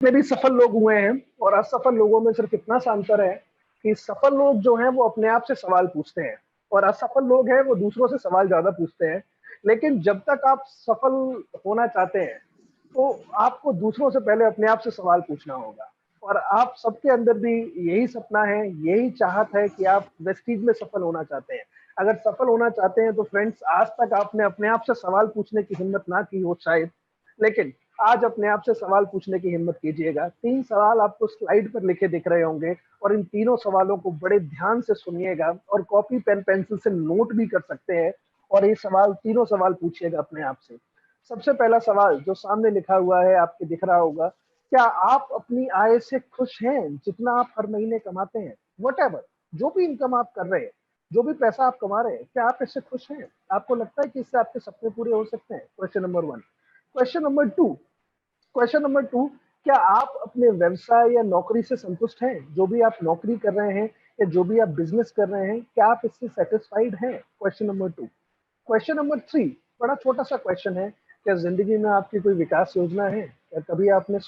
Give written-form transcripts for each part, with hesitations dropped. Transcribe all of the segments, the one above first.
जितने भी सफल लोग हुए हैं और असफल लोगों में सिर्फ इतना सा अंतर है कि सफल लोग जो हैं वो अपने आप से सवाल पूछते हैं और असफल लोग हैं वो दूसरों से सवाल ज्यादा पूछते हैं। लेकिन जब तक आप सफल होना चाहते हैं तो आपको दूसरों से पहले अपने आप से सवाल पूछना होगा। और आप सबके अंदर भी यही सपना है, यही चाहत है कि आप वेस्टीज में सफल होना चाहते हैं। अगर सफल होना चाहते हैं तो फ्रेंड्स, आज तक आपने अपने आप से सवाल पूछने की हिम्मत ना की हो शायद, लेकिन आज अपने आप से सवाल पूछने की हिम्मत कीजिएगा। 3 सवाल आपको स्लाइड पर लिखे दिख रहे होंगे और इन तीनों सवालों को बड़े ध्यान से सुनिएगा और कॉपी पेन पेंसिल से नोट भी कर सकते हैं। और ये सवाल, तीनों सवाल पूछिएगा अपने आप से। सबसे पहला सवाल जो सामने लिखा हुआ है, आपके दिख रहा होगा, क्या आप अपनी आय से खुश हैं जितना आप हर महीने कमाते हैं? वट जो भी इनकम आप कर रहे हैं, जो भी पैसा आप कमा रहे हैं, क्या आप इससे खुश हैं? आपको लगता है कि इससे आपके सपने पूरे हो सकते हैं? Question number 1। क्वेश्चन नंबर 2, क्या आप अपने व्यवसाय या नौकरी से संतुष्ट हैं? जो भी आप नौकरी कर रहे हैं या जो भी आप बिजनेस कर रहे हैं, क्या आप इससे सेटिस्फाइड हैं? Question number 2। क्वेश्चन नंबर 3, बड़ा छोटा सा क्वेश्चन है, क्या जिंदगी में आपकी कोई विकास योजना है? क्या कभी आपने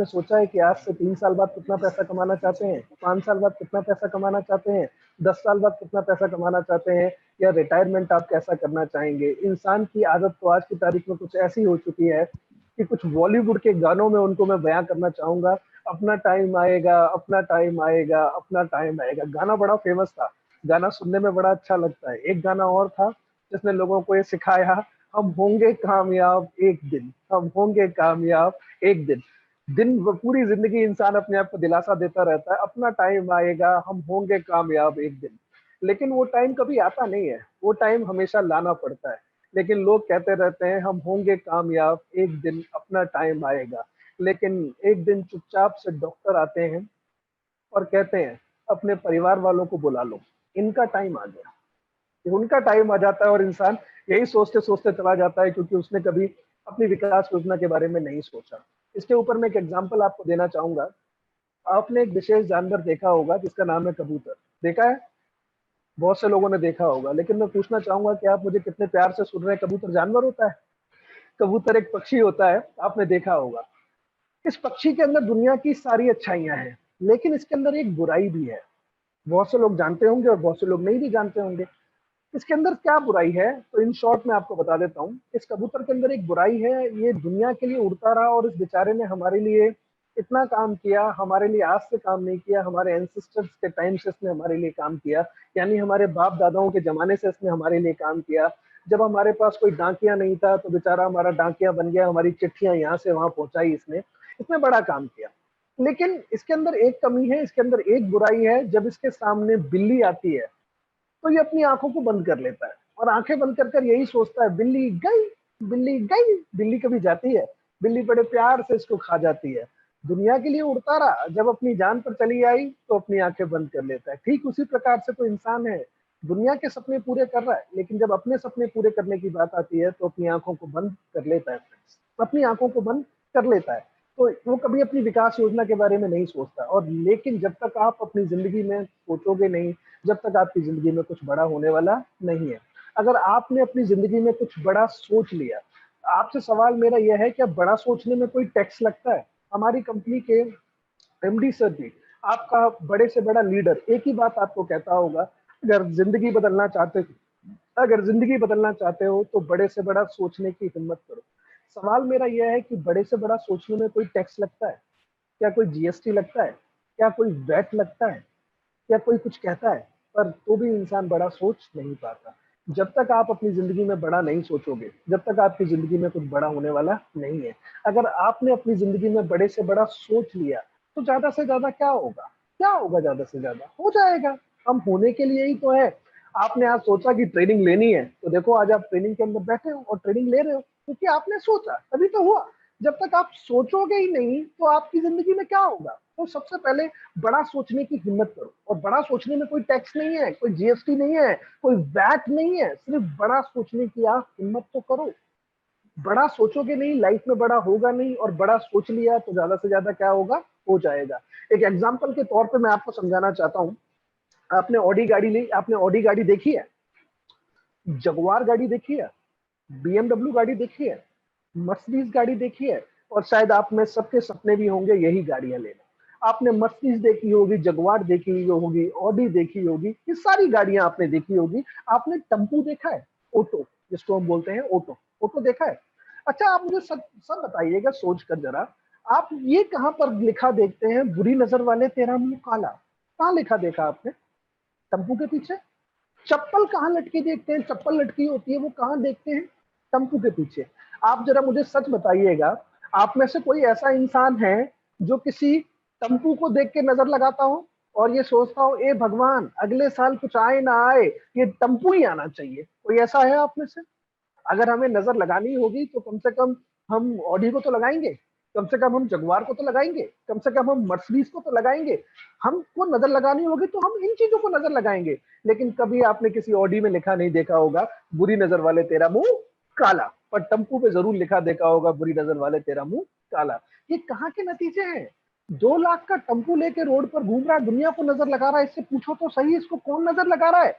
सोचा है कि आज से 3 साल बाद कितना पैसा कमाना चाहते हैं, 5 साल बाद कितना पैसा कमाना चाहते हैं, 10 साल बाद कितना पैसा कमाना चाहते हैं, या रिटायरमेंट आप कैसा करना चाहेंगे? इंसान की आदत तो आज की तारीख में कुछ ऐसी हो चुकी है कि कुछ बॉलीवुड के गानों में उनको मैं बयां करना चाहूंगा, अपना टाइम आएगा, अपना टाइम आएगा, अपना टाइम आएगा। गाना बड़ा फेमस था, गाना सुनने में बड़ा अच्छा लगता है। एक गाना और था जिसने लोगों को ये सिखाया, हम होंगे कामयाब एक दिन, हम होंगे कामयाब एक दिन। पूरी जिंदगी इंसान अपने आप को दिलासा देता रहता है, अपना टाइम आएगा, हम होंगे कामयाब एक दिन। लेकिन वो टाइम कभी आता नहीं है, वो टाइम हमेशा लाना पड़ता है। लेकिन लोग कहते रहते हैं हम होंगे कामयाब एक दिन, अपना टाइम आएगा। लेकिन एक दिन चुपचाप से डॉक्टर आते हैं और कहते हैं अपने परिवार वालों को बुला लो, इनका टाइम आ गया। उनका टाइम आ जाता है और इंसान यही सोचते सोचते चला जाता है, क्योंकि उसने कभी अपनी विकास योजना के बारे में नहीं सोचा। इसके ऊपर मैं एक एग्जांपल आपको देना चाहूंगा। आपने एक विशेष जानवर देखा होगा जिसका नाम है कबूतर। देखा है? बहुत से लोगों ने देखा होगा, लेकिन मैं पूछना चाहूंगा कि आप मुझे कितने प्यार से सुन रहे हैं, कबूतर जानवर होता है? कबूतर एक पक्षी होता है, आपने देखा होगा। इस पक्षी के अंदर दुनिया की सारी अच्छाइयां हैं, लेकिन इसके अंदर एक बुराई भी है। बहुत से लोग जानते होंगे और बहुत से लोग नहीं भी जानते होंगे। इसके अंदर क्या बुराई है, तो इन शॉर्ट मैं आपको बता देता हूँ। इस कबूतर के अंदर एक बुराई है, ये दुनिया के लिए उड़ता रहा और इस बेचारे ने हमारे लिए इतना काम किया, हमारे लिए आज से काम नहीं किया, हमारे एंसेस्टर्स के टाइम से इसने हमारे लिए काम किया। यानी हमारे बाप दादाओं के जमाने से इसने हमारे लिए काम किया। जब हमारे पास कोई डाकिया नहीं था तो बेचारा हमारा डाकिया बन गया, हमारी चिट्ठियां यहाँ से वहां पहुंचाई इसने। इसने बड़ा काम किया। लेकिन इसके अंदर एक कमी है, इसके अंदर एक बुराई है। जब इसके सामने बिल्ली आती है तो ये अपनी आंखों को बंद कर लेता है और आंखें बंद कर कर यही सोचता है, बिल्ली गई, बिल्ली गई। बिल्ली कभी जाती है? बिल्ली बड़े प्यार से इसको खा जाती है। दुनिया के लिए उड़ता रहा, जब अपनी जान पर चली आई तो अपनी आंखें बंद कर लेता है। ठीक उसी प्रकार से तो इंसान है, दुनिया के सपने पूरे कर रहा है, लेकिन जब अपने सपने पूरे करने की बात आती है तो अपनी आंखों को बंद कर लेता है फ्रेंड्स, अपनी आंखों को बंद कर लेता है। तो वो कभी अपनी विकास योजना के बारे में नहीं सोचता। और लेकिन जब तक आप अपनी जिंदगी में सोचोगे नहीं, जब तक आपकी जिंदगी में कुछ बड़ा होने वाला नहीं है। अगर आपने अपनी जिंदगी में कुछ बड़ा सोच लिया, आपसे सवाल मेरा यह है, क्या बड़ा सोचने में कोई टैक्स लगता है? हमारी कंपनी के एमडी सर भी, आपका बड़े से बड़ा लीडर, एक ही बात आपको कहता होगा, अगर जिंदगी बदलना चाहते अगर जिंदगी बदलना चाहते हो तो बड़े से बड़ा सोचने की हिम्मत करो। सवाल मेरा यह है कि बड़े से बड़ा सोचने में कोई टैक्स लगता है? क्या कोई जीएसटी लगता है? क्या कोई वैट लगता है? या कोई कुछ कहता है? पर तो भी इंसान बड़ा सोच नहीं पाता। जब तक आप अपनी जिंदगी में बड़ा नहीं सोचोगे, जब तक आपकी जिंदगी में कुछ बड़ा होने वाला नहीं है। अगर आपने अपनी जिंदगी में बड़े से बड़ा सोच लिया तो ज्यादा से ज्यादा क्या होगा? क्या होगा? ज्यादा से ज्यादा हो जाएगा। हम होने के लिए ही तो है। आपने आज सोचा कि ट्रेनिंग लेनी है, तो देखो आज आप ट्रेनिंग के अंदर बैठे हो और ट्रेनिंग ले रहे हो, क्योंकि आपने सोचा, तभी तो हुआ। जब तक आप सोचोगे ही नहीं तो आपकी जिंदगी में क्या होगा? तो सबसे पहले बड़ा सोचने की हिम्मत करो। और बड़ा सोचने में कोई टैक्स नहीं है, कोई जीएसटी नहीं है, कोई वैट नहीं है, सिर्फ बड़ा सोचने की आप हिम्मत तो करो। बड़ा सोचोगे नहीं, लाइफ में बड़ा होगा नहीं, और बड़ा सोच लिया तो ज्यादा से ज्यादा क्या होगा? हो जाएगा। एक एग्जाम्पल के तौर पे मैं आपको समझाना चाहता हूँ। आपने ऑडी गाड़ी देखी है? जगुआर गाड़ी देखी है? बीएमडब्ल्यू गाड़ी देखी है? मर्सिडीज गाड़ी देखी है? और शायद आप में सबके सपने भी होंगे यही गाड़ियां लेना। आपने मर्सिडीज देखी होगी, जगुआर देखी हुई होगी, ऑडी देखी होगी, ये सारी गाड़ियां आपने देखी होगी। आपने टेम्पू देखा है, ऑटो जिसको हम बोलते हैं, ऑटो, ऑटो देखा है? अच्छा, आप मुझे सब सब बताइएगा सोच कर जरा, आप ये कहाँ पर लिखा देखते हैं, बुरी नजर वाले तेरा मुंह काला? कहाँ लिखा देखा आपने? टेम्पू के पीछे। चप्पल कहाँ लटकी देखते हैं, चप्पल लटकी होती है वो कहाँ देखते हैं? टेम्पू के पीछे। आप जरा मुझे सच बताइएगा, आप में से कोई ऐसा इंसान है जो किसी टेम्पू को देख के नजर लगाता हो और ये सोचता हो ए भगवान अगले साल कुछ आए ना आए, ये टेम्पू ही आना चाहिए? कोई ऐसा है आप में से? अगर हमें नजर लगानी होगी तो कम से कम हम ऑडी को तो लगाएंगे, कम से कम हम जगुआर को तो लगाएंगे, कम से कम हम मर्सिडीज को तो लगाएंगे। हमको नजर लगानी होगी तो हम इन चीजों को नजर लगाएंगे। लेकिन कभी आपने किसी ऑडी में लिखा नहीं देखा होगा बुरी नजर वाले तेरा मुंह काला, पर टेम्पू पे जरूर लिखा देखा होगा बुरी नजर वाले तेरा मुंह काला। ये कहाँ के नतीजे हैं? 2 लाख का टेम्पू लेके रोड पर घूम रहा है, दुनिया को नजर लगा रहा है, इससे पूछो तो सही इसको कौन नजर लगा रहा है?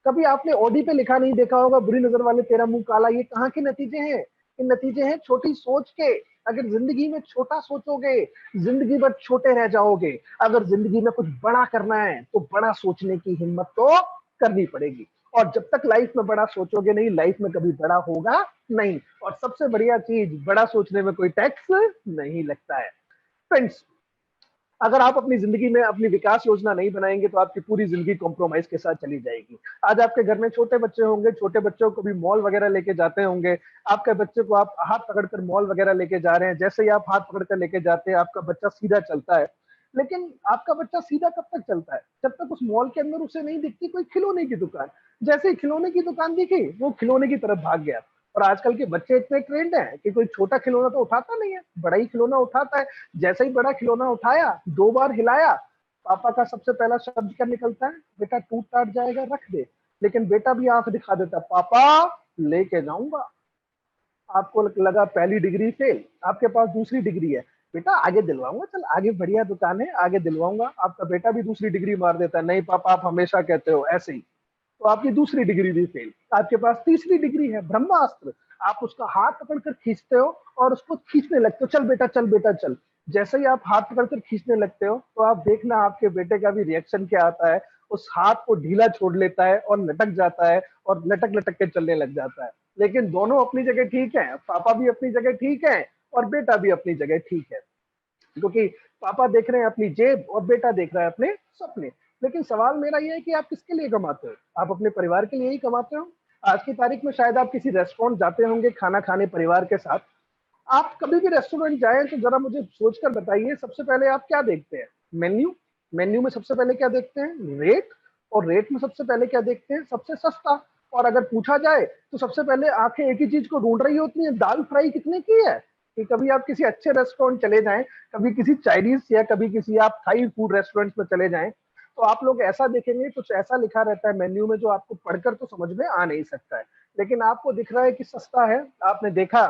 कभी आपने ऑडी पे लिखा नहीं देखा होगा बुरी नजर वाले तेरा मुंह काला। ये कहाँ के नतीजे हैं? ये नतीजे हैं छोटी सोच के। अगर जिंदगी में छोटा सोचोगे, जिंदगी भर छोटे रह जाओगे। अगर जिंदगी में कुछ बड़ा करना है तो बड़ा सोचने की हिम्मत तो करनी पड़ेगी। और जब तक लाइफ में बड़ा सोचोगे नहीं, लाइफ में कभी बड़ा होगा नहीं। और सबसे बढ़िया चीज, बड़ा सोचने में कोई टैक्स नहीं लगता है। फ्रेंड्स, अगर आप अपनी जिंदगी में अपनी विकास योजना नहीं बनाएंगे तो आपकी पूरी जिंदगी कॉम्प्रोमाइज के साथ चली जाएगी। आज आपके घर में छोटे बच्चे होंगे, छोटे बच्चों को भी मॉल वगैरह लेके जाते होंगे। आपके बच्चे को आप हाथ पकड़कर मॉल वगैरह लेके जा रहे हैं, जैसे ही आप हाथ पकड़कर लेके जाते हैं आपका बच्चा सीधा चलता है। लेकिन आपका बच्चा सीधा कब तक चलता है? जब तक उस मॉल के अंदर उसे नहीं दिखती कोई खिलौने की दुकान। जैसे ही खिलौने की दुकान दिखी वो खिलौने की तरफ भाग गया। और आजकल के बच्चे इतने ट्रेंड हैं कि कोई छोटा खिलौना तो उठाता नहीं है, बड़ा ही खिलौना उठाता है। जैसे ही बड़ा खिलौना उठाया, 2 बार हिलाया, पापा का सबसे पहला शब्द क्या निकलता है? बेटा टूट टाट जाएगा, रख दे। लेकिन बेटा भी आंख दिखा देता, पापा लेके जाऊंगा। आपको लगा पहली डिग्री फेल, आपके पास दूसरी डिग्री है, बेटा आगे दिलवाऊंगा, चल आगे बढ़िया दुकान है आगे दिलवाऊंगा। आपका बेटा भी दूसरी डिग्री मार देता है, नहीं पापा आप हमेशा कहते हो ऐसे ही। तो आपकी दूसरी डिग्री भी फेल। आपके पास तीसरी डिग्री है, ब्रह्मास्त्र। आप उसका हाथ पकड़कर खींचते हो और उसको खींचने लगते हो, चल बेटा चल बेटा चल। जैसे ही आप हाथ पकड़कर खींचने लगते हो तो आप देखना आपके बेटे का भी रिएक्शन क्या आता है। उस हाथ को ढीला छोड़ लेता है और लटक जाता है और लटक लटक के चलने लग जाता है। लेकिन दोनों अपनी जगह ठीक है, पापा भी अपनी जगह ठीक है और बेटा भी अपनी जगह ठीक है। क्योंकि पापा देख रहे हैं अपनी जेब और बेटा देख रहा है अपने सपने। लेकिन सवाल मेरा ये है कि आप किसके लिए कमाते हो? आप अपने परिवार के लिए ही कमाते हो? आज की तारीख में शायद आप किसी रेस्टोरेंट जाते होंगे खाना खाने परिवार के साथ। आप कभी भी रेस्टोरेंट जाएं तो जरा मुझे सोचकर बताइए, सबसे पहले आप क्या देखते हैं? मेन्यू। मेन्यू में सबसे पहले क्या देखते हैं? रेट। और रेट में सबसे पहले क्या देखते हैं? सबसे सस्ता। और अगर पूछा जाए तो सबसे पहले आंखें एक ही चीज को ढूंढ रही होती हैं, दाल फ्राई कितने की है। कि कभी आप किसी अच्छे रेस्टोरेंट चले जाएं, कभी किसी चाइनीज या कभी किसी आप थाई फूड रेस्टोरेंट में चले जाएं, तो आप लोग ऐसा देखेंगे कुछ ऐसा लिखा रहता है मेन्यू में जो आपको पढ़कर तो समझ में आ नहीं सकता है। लेकिन आपको दिख रहा है कि सस्ता है, आपने देखा,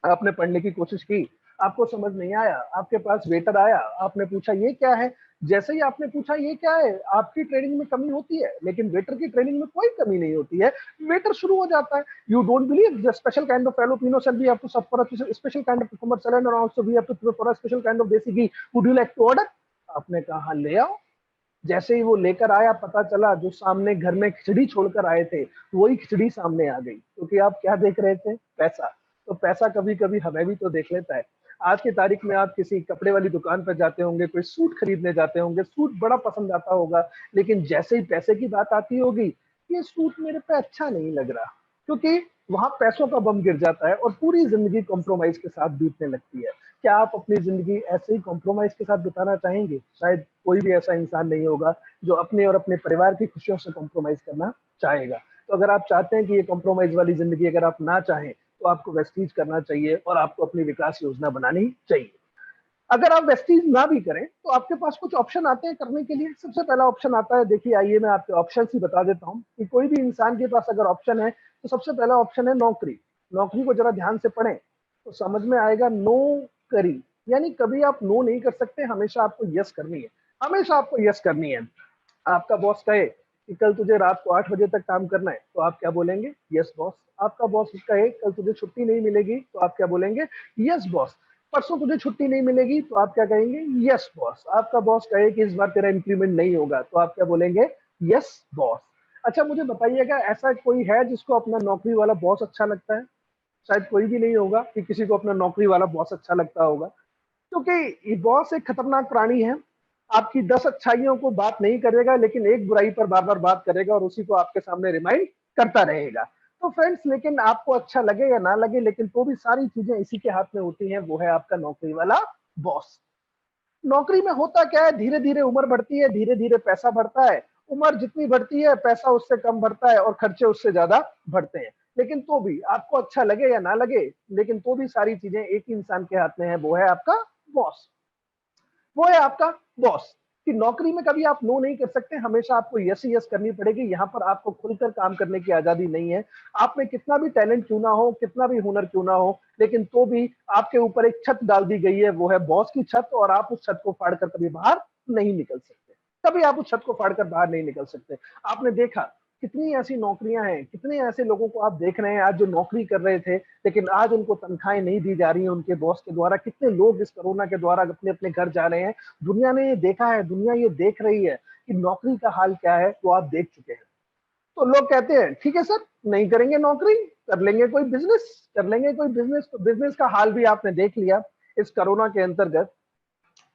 आपने पढ़ने की कोशिश की, आपको समझ नहीं आया, आपके पास वेटर आया, आपने पूछा ये क्या है। जैसे ही आपने पूछा ये क्या है, आपकी ट्रेनिंग में कमी होती है लेकिन वेटर की ट्रेनिंग में कोई कमी नहीं होती है। वेटर शुरू हो जाता है, you don't believe the special kind of Filipino shall we have to serve for a special kind of cucumber salad and also we have to prepare for a special kind of desi ghee, would you like to order? आपने कहा हाँ ले आओ। जैसे ही वो लेकर आया, पता चला जो सामने घर में खिचड़ी छोड़कर आए थे वही खिचड़ी सामने आ गई। क्योंकि आप क्या देख रहे थे? पैसा। तो पैसा कभी कभी हमें भी तो देख लेता है। आज की तारीख में आप किसी कपड़े वाली दुकान पर जाते होंगे, कोई सूट खरीदने जाते होंगे, सूट बड़ा पसंद आता होगा, लेकिन जैसे ही पैसे की बात आती होगी, ये सूट मेरे पे अच्छा नहीं लग रहा। क्योंकि वहां पैसों का बम गिर जाता है और पूरी जिंदगी कॉम्प्रोमाइज के साथ बीतने लगती है। क्या आप अपनी जिंदगी ऐसे ही कॉम्प्रोमाइज के साथ बिताना चाहेंगे? शायद कोई भी ऐसा इंसान नहीं होगा जो अपने और अपने परिवार की खुशियों से कॉम्प्रोमाइज करना चाहेगा। तो अगर आप चाहते हैं कि ये कॉम्प्रोमाइज वाली जिंदगी अगर आप ना चाहें तो आपको वेस्टीज करना चाहिए और आपको अपनी विकास योजना बनानी चाहिए। अगर आप वेस्टीज ना भी करें तो आपके पास कुछ ऑप्शन आते हैं करने के लिए। सबसे पहला ऑप्शन आता है, देखिए आइए मैं आपके ऑप्शन ही बता देता हूँ कि कोई भी इंसान के पास अगर ऑप्शन है तो सबसे पहला ऑप्शन है नौकरी। नौकरी को जरा ध्यान से पढ़ें तो समझ में आएगा, नो करी, यानी कभी आप नो नहीं कर सकते, हमेशा आपको यस करनी है, हमेशा आपको यस करनी है। आपका बॉस कहे कि कल तुझे रात को 8 बजे तक काम करना है तो आप क्या बोलेंगे? Yes boss. आपका बॉस कहे कल तुझे छुट्टी नहीं मिलेगी तो आप क्या बोलेंगे? Yes boss. परसों तुझे छुट्टी नहीं मिलेगी तो आप क्या कहेंगे? Yes boss. आपका बॉस कहे कि इस बार तेरा इंक्रीमेंट नहीं होगा तो आप क्या बोलेंगे? Yes boss. अच्छा मुझे बताइएगा, ऐसा कोई है जिसको अपना नौकरी वाला बॉस अच्छा लगता है? शायद कोई भी नहीं होगा कि किसी को अपना नौकरी वाला बॉस अच्छा लगता होगा, क्योंकि बॉस एक खतरनाक प्राणी है। आपकी 10 अच्छाइयों को बात नहीं करेगा, लेकिन एक बुराई पर बार बार बात करेगा और उसी को आपके सामने रिमाइंड करता रहेगा। तो फ्रेंड्स, लेकिन आपको अच्छा लगे या ना लगे, लेकिन तो भी सारी चीजें इसी के हाथ में होती हैं, वो है आपका नौकरी वाला बॉस। नौकरी में होता क्या है, धीरे धीरे उम्र बढ़ती है, धीरे धीरे पैसा बढ़ता है। उम्र जितनी बढ़ती है पैसा उससे कम बढ़ता है और खर्चे उससे ज्यादा बढ़ते हैं। लेकिन तो भी आपको अच्छा लगे या ना लगे, लेकिन तो भी सारी चीजें एक ही इंसान के हाथ में है, वो है आपका बॉस। वो है आपका बॉस। कि नौकरी में कभी आप नो नहीं कर सकते, हमेशा आपको यस ही यस करनी पड़ेगी। यहाँ पर आपको खुलकर काम करने की आजादी नहीं है। आप में कितना भी टैलेंट क्यों ना हो, कितना भी हुनर क्यों ना हो, लेकिन तो भी आपके ऊपर एक छत डाल दी गई है, वो है बॉस की छत, और आप उस छत को फाड़कर कभी बाहर नहीं निकल सकते। कभी आप उस छत को फाड़कर बाहर नहीं निकल सकते। आपने देखा कितनी ऐसी नौकरियां हैं, कितने ऐसे लोगों को आप देख रहे हैं आज जो नौकरी कर रहे थे, लेकिन आज उनको तनख्वाहें नहीं दी जा रही हैं उनके बॉस के द्वारा। कितने लोग इस कोरोना के द्वारा अपने अपने घर जा रहे हैं। दुनिया ने ये देखा है, दुनिया ये देख रही है कि नौकरी का हाल क्या है, वो आप देख चुके हैं। तो लोग कहते हैं ठीक है सर, नहीं करेंगे नौकरी, कर लेंगे कोई बिजनेस, कर लेंगे कोई बिजनेस। तो बिजनेस का हाल भी आपने देख लिया इस कोरोना के अंतर्गत,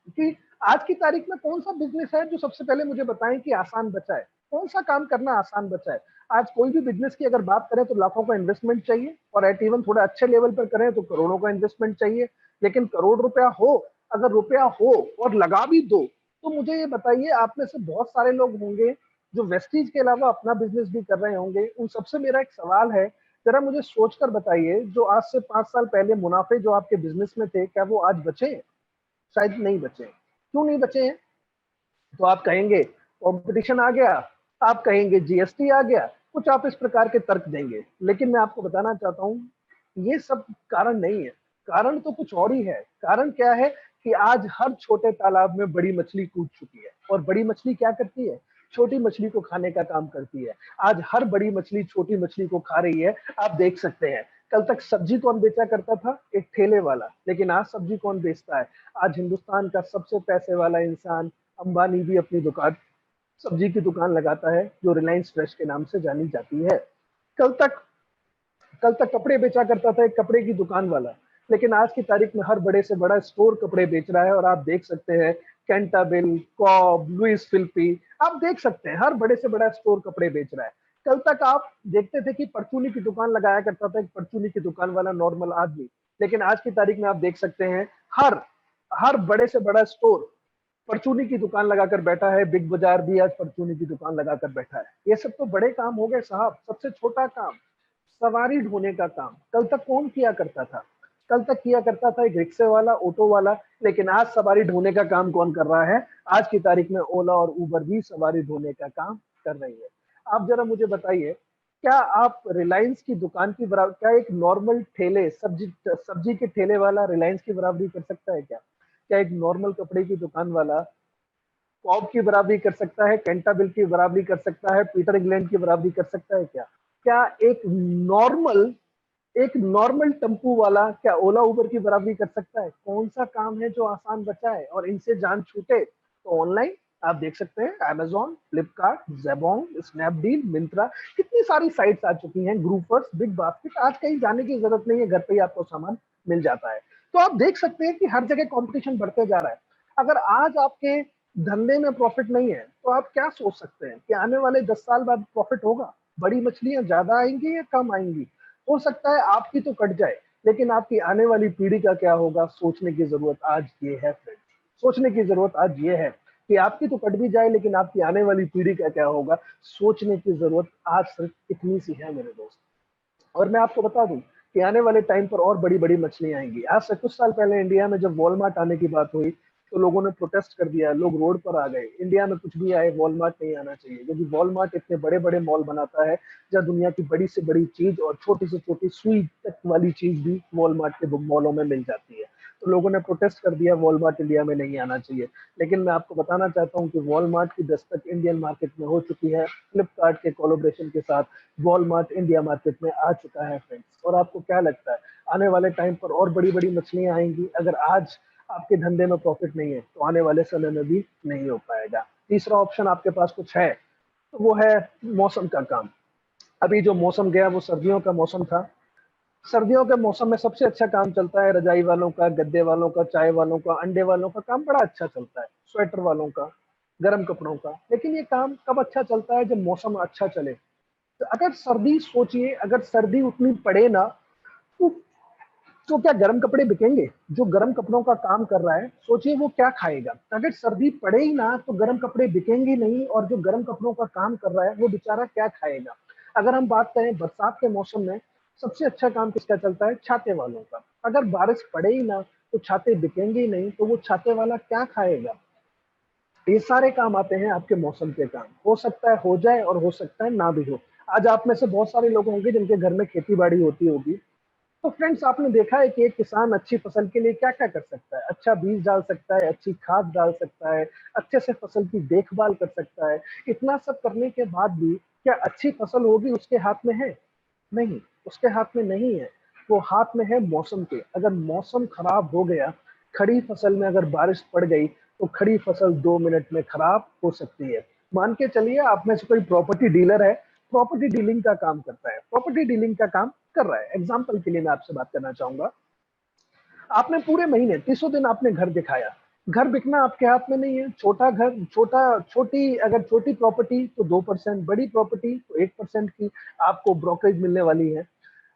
कि आज की तारीख में कौन सा बिजनेस है जो सबसे पहले मुझे बताएं कि आसान बचा है, कौन सा काम करना आसान बचा है। आज कोई भी बिजनेस की अगर बात करें तो लाखों का इन्वेस्टमेंट चाहिए, और एट इवन थोड़े अच्छे लेवल पर करें तो करोड़ों का इन्वेस्टमेंट चाहिए। लेकिन करोड़ रुपया हो, अगर रुपया हो और लगा भी दो, तो मुझे ये बताइए, आप में से बहुत सारे लोग होंगे जो वेस्टीज के अलावा अपना बिजनेस भी कर रहे होंगे। उन सबसे मेरा एक सवाल है, जरा मुझे सोचकर बताइए, जो आज से 5 साल पहले मुनाफे जो आपके बिजनेस में थे, क्या वो आज बचे हैं? शायद नहीं बचे हैं। क्यों नहीं बचे हैं? तो आप कहेंगे कंपटीशन आ गया, आप कहेंगे जीएसटी आ गया, कुछ आप इस प्रकार के तर्क देंगे। लेकिन मैं आपको बताना चाहता हूं, ये सब कारण नहीं है। कारण तो कुछ और ही है। कारण क्या है कि आज हर छोटे तालाब में बड़ी मछली कूद चुकी है, और बड़ी मछली क्या करती है? छोटी मछली को खाने का काम करती है। आज हर बड़ी मछली छोटी मछली को खा रही है। आप देख सकते हैं, कल तक सब्जी कौन बेचा करता था? एक ठेले वाला। लेकिन आज सब्जी कौन बेचता है? आज हिंदुस्तान का सबसे पैसे वाला इंसान अंबानी भी अपनी दुकान, सब्जी की दुकान लगाता है, जो रिलायंस फ्रेश के नाम से जानी जाती है। कल तक कल तक कपड़े बेचा करता था एक कपड़े की दुकान वाला, लेकिन आज की तारीख में हर बड़े से बड़ा स्टोर कपड़े बेच रहा है। और आप देख सकते हैं कैंटाबिल, कॉब, लुइस फिलिपी, आप देख सकते हैं हर बड़े से बड़ा स्टोर कपड़े बेच रहा है। कल तक आप देखते थे कि परचूनी की दुकान लगाया करता था एक परचूनी की दुकान वाला नॉर्मल आदमी, लेकिन आज की तारीख में आप देख सकते हैं हर हर बड़े से बड़ा स्टोर परचूनी की दुकान लगाकर बैठा है। बिग बाजार भी आज परचूनी की दुकान लगाकर बैठा है। ये सब तो बड़े काम हो गए साहब। सबसे छोटा काम, सवारी ढोने का काम, कल तक कौन किया करता था? कल तक किया करता था एक रिक्शे वाला, ऑटो वाला। लेकिन आज सवारी ढोने का काम कौन कर रहा है? आज की तारीख में ओला और उबर भी सवारी ढोने का काम कर रही है। आप जरा मुझे बताइए, क्या आप रिलायंस की दुकान की बराबर, क्या एक नॉर्मल ठेले सब्जी सब्जी के ठेले वाला रिलायंस की बराबरी कर सकता है क्या? क्या एक नॉर्मल कपड़े की दुकान वाला कॉब की बराबरी कर सकता है? कैंटाबिल की बराबरी कर सकता है? पीटर इंग्लैंड की बराबरी कर सकता है क्या? क्या नॉर्मल एक नॉर्मल टेम्पू वाला क्या ओला उबर की बराबरी कर सकता है? कौन सा काम है जो आसान बचा है? और इनसे जान छूटे तो ऑनलाइन आप देख सकते हैं, अमेजॉन, फ्लिपकार्ट, जेबोंग, स्नैपडील, मिंत्रा, कितनी सारी साइट्स आ चुकी हैं, ग्रूपर्स, बिग बास्केट। आज कहीं जाने की जरूरत नहीं है, घर पे ही आपको सामान मिल जाता है। तो आप देख सकते हैं कि हर जगह कंपटीशन बढ़ते जा रहा है। अगर आज आपके धंधे में प्रॉफिट नहीं है, तो आप क्या सोच सकते हैं कि आने वाले 10 साल बाद प्रॉफिट होगा? बड़ी मछलियां ज्यादा आएंगी या कम आएंगी? हो सकता है आपकी तो कट जाए, लेकिन आपकी आने वाली पीढ़ी का क्या होगा, सोचने की जरूरत आज ये है फ्रेंड। सोचने की जरूरत आज ये है कि आपकी तो कट भी जाए, लेकिन आपकी आने वाली पीढ़ी का क्या होगा, सोचने की जरूरत आज सिर्फ इतनी सी है मेरे दोस्त। और मैं आपको बता दूं कि आने वाले टाइम पर और बड़ी बड़ी मछलियां आएंगी। आज से कुछ साल पहले इंडिया में जब वॉलमार्ट आने की बात हुई, तो लोगों ने प्रोटेस्ट कर दिया, लोग रोड पर आ गए। इंडिया में कुछ भी आए, वॉलमार्ट नहीं आना चाहिए, क्योंकि वॉलमार्ट इतने बड़े बड़े मॉल बनाता है, जहाँ दुनिया की बड़ी से बड़ी चीज और छोटी से छोटी सुई तक वाली चीज भी वॉलमार्ट के मॉलों में मिल जाती है। तो लोगों ने प्रोटेस्ट कर दिया वॉलमार्ट इंडिया में नहीं आना चाहिए। लेकिन मैं आपको बताना चाहता हूं कि वॉलमार्ट की दस्तक इंडियन मार्केट में हो चुकी है, फ्लिपकार्ट के कोलैबोरेशन के साथ वॉलमार्ट इंडिया मार्केट में आ चुका है फ्रेंड्स। और आपको क्या लगता है आने वाले टाइम पर और बड़ी बड़ी मछलियां आएंगी? अगर आज आपके धंधे में प्रॉफिट नहीं है तो आने वाले समय में भी नहीं हो पाएगा। तीसरा ऑप्शन आपके पास कुछ है तो वो है मौसम का काम। अभी जो मौसम गया वो सर्दियों का मौसम था। सर्दियों के मौसम में सबसे अच्छा काम चलता है रजाई वालों का, गद्दे वालों का, चाय वालों का, अंडे वालों का काम बड़ा अच्छा चलता है, स्वेटर वालों का, गर्म कपड़ों का। लेकिन ये काम कब अच्छा चलता है? जब मौसम अच्छा चले। तो अगर सर्दी, सोचिए अगर सर्दी उतनी पड़े ना तो क्या गर्म कपड़े बिकेंगे? जो गर्म कपड़ों का काम कर रहा है सोचिए वो क्या खाएगा? अगर सर्दी पड़े ही ना तो गर्म कपड़े बिकेंगे नहीं, और जो गर्म कपड़ों का काम कर रहा है वो बेचारा क्या खाएगा? अगर हम बात करें बरसात के मौसम में सबसे अच्छा काम किसका चलता है? छाते वालों का। अगर बारिश पड़े ही ना तो छाते बिकेंगे ही नहीं, तो वो छाते वाला क्या खाएगा? ये सारे काम आते हैं आपके मौसम के काम। हो सकता है हो जाए और हो सकता है ना भी हो। आज आप में से बहुत सारे लोग होंगे जिनके घर में खेती बाड़ी होती होगी। तो फ्रेंड्स आपने देखा है कि एक किसान अच्छी फसल के लिए क्या क्या कर सकता है? अच्छा बीज डाल सकता है, अच्छी खाद डाल सकता है, अच्छे से फसल की देखभाल कर सकता है। इतना सब करने के बाद भी क्या अच्छी फसल होगी उसके हाथ में है? नहीं, उसके हाथ में नहीं है। वो हाथ में है मौसम के। अगर मौसम खराब हो गया, खड़ी फसल में अगर बारिश पड़ गई तो खड़ी फसल 2 मिनट में खराब हो सकती है। मान के चलिए आप में से कोई प्रॉपर्टी डीलर है, प्रॉपर्टी डीलिंग का काम करता है, प्रॉपर्टी डीलिंग का काम कर रहा है। एग्जाम्पल के लिए मैं आपसे बात करना चाहूंगा, आपने पूरे महीने 30 दिन आपने घर दिखाया। घर बिकना आपके हाथ में नहीं है। छोटा घर, छोटी अगर छोटी प्रॉपर्टी तो 2%, बड़ी प्रॉपर्टी तो 1% की आपको ब्रोकरेज मिलने वाली है।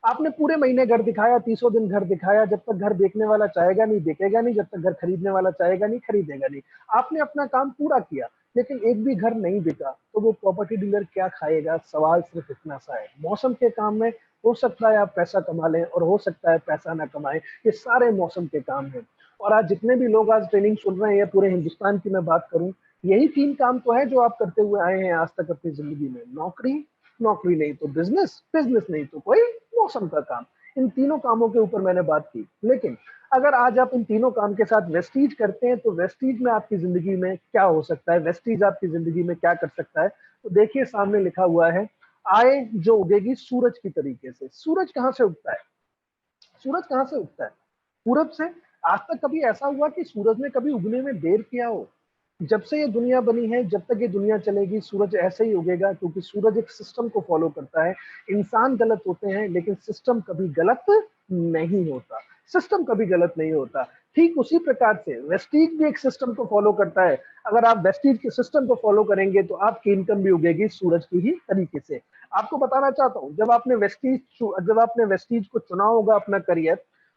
आपने पूरे महीने घर दिखाया, 30 दिन घर दिखाया। जब तक घर बेचने वाला चाहेगा नहीं बेचेगा नहीं, जब तक घर खरीदने वाला चाहेगा नहीं खरीदेगा नहीं। आपने अपना काम पूरा किया लेकिन एक भी घर नहीं बिका तो वो प्रॉपर्टी डीलर क्या खाएगा? सवाल सिर्फ इतना सा है। मौसम के काम में हो सकता है आप पैसा कमा लें और हो सकता है पैसा ना कमाएं, ये सारे मौसम के काम हैं। और आज जितने भी लोग आज ट्रेनिंग सुन रहे हैं पूरे हिंदुस्तान की मैं बात करूं, यही 3 काम तो है जो आप करते हुए आए हैं आज तक अपनी जिंदगी में। नौकरी, नौकरी नहीं तो बिजनेस, बिजनेस नहीं तो कोई मौसम का काम। इन तीनों कामों के ऊपर मैंने बात की। लेकिन अगर आज आप इन तीनों काम के साथ वेस्टीज करते हैं तो वेस्टीज में आपकी जिंदगी में क्या हो सकता है? वेस्टीज आपकी जिंदगी में क्या कर सकता है? तो देखिए सामने लिखा हुआ है, आय जो उगेगी सूरज की तरीके से। सूरज कहां से उगता है? सूरज कहां से उगता है? पूरब से। आज तक कभी ऐसा हुआ कि सूरज ने कभी उगने में देर किया हो? जब से ये दुनिया बनी है, जब तक ये दुनिया चलेगी सूरज ऐसे ही उगेगा, क्योंकि सूरज एक सिस्टम को फॉलो करता है। इंसान गलत होते हैं लेकिन सिस्टम कभी गलत नहीं होता। सिस्टम कभी गलत नहीं होता। ठीक उसी प्रकार से वेस्टीज भी एक सिस्टम को फॉलो करता है। अगर आप वेस्टीज के सिस्टम को फॉलो करेंगे तो आपकी इनकम भी उगेगी सूरज की ही तरीके से। आपको बताना चाहता हूं, जब आपने वेस्टीज को चुना होगा अपना करियर,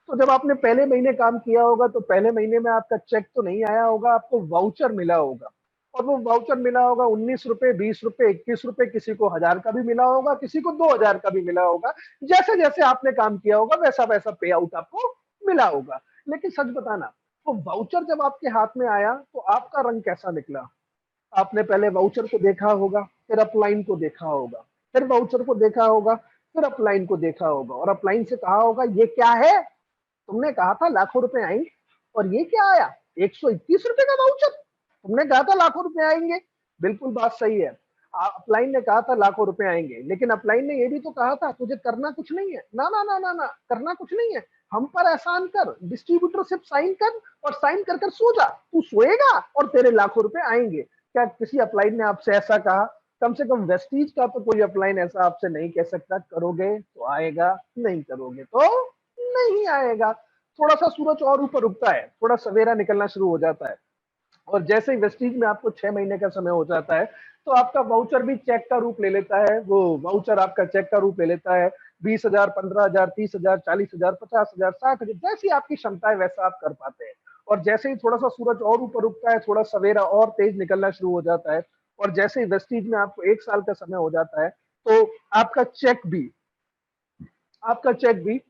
तो जब आपने पहले महीने काम किया होगा तो पहले महीने में आपका चेक तो नहीं आया होगा, आपको वाउचर मिला होगा। और वो वाउचर मिला होगा 19 रुपए, 20 रुपए, 21 रुपए, किसी को 1000 का भी मिला होगा, किसी को 2000 का भी मिला होगा। जैसे जैसे आपने काम किया होगा वैसा वैसा पे आउट आपको मिला होगा। लेकिन सच बताना, वो वाउचर जब आपके हाथ में आया तो आपका रंग कैसा निकला? आपने पहले वाउचर को देखा होगा, फिर अपलाइन को देखा होगा, फिर वाउचर को देखा होगा, फिर अपलाइन को देखा होगा, और अपलाइन से कहा होगा ये क्या है? तुमने कहा था लाखों रुपए आएंगे और ये क्या आया? 121 रुपए का वाउचर। तुमने कहा था लाखों रुपए आएंगे। बिल्कुल बात सही है। अपलाइन ने कहा था लाखों रुपए आएंगे, लेकिन अपलाइन ने ये भी तो कहा था तुझे करना कुछ नहीं है। ना ना ना ना ना, करना कुछ नहीं है, हम पर एहसान कर, डिस्ट्रीब्यूटरशिप साइन कर और साइन कर कर सो जा। तू सोएगा और तेरे लाखों रुपए आएंगे। क्या किसी अपलाइन ने आपसे ऐसा कहा? कम से कम वेस्टीज का तो कोई अपलाइन ऐसा आपसे नहीं कह सकता करोगे तो आएगा, नहीं करोगे तो नहीं आएगा। थोड़ा सा सूरज और ऊपर उगता है, थोड़ा सवेरा निकलना शुरू हो जाता है, और जैसे ही वेस्टीज में आपको 6 महीने का समय हो जाता है तो आपका वाउचर भी चेक का रूप ले लेता है। वो वाउचर आपका चेक का रूप ले लेता है। 20,000, 15,000, 30,000, 40,000, 50,000, 60,000, जैसी आपकी क्षमता है वैसा आप कर पाते हैं। और जैसे ही थोड़ा सा सूरज और ऊपर उगता है, थोड़ा सवेरा और तेज निकलना शुरू हो जाता है, और जैसे ही वेस्टीज में आपको 1 साल का समय हो जाता है तो आपका चेक भी आपका चेक भी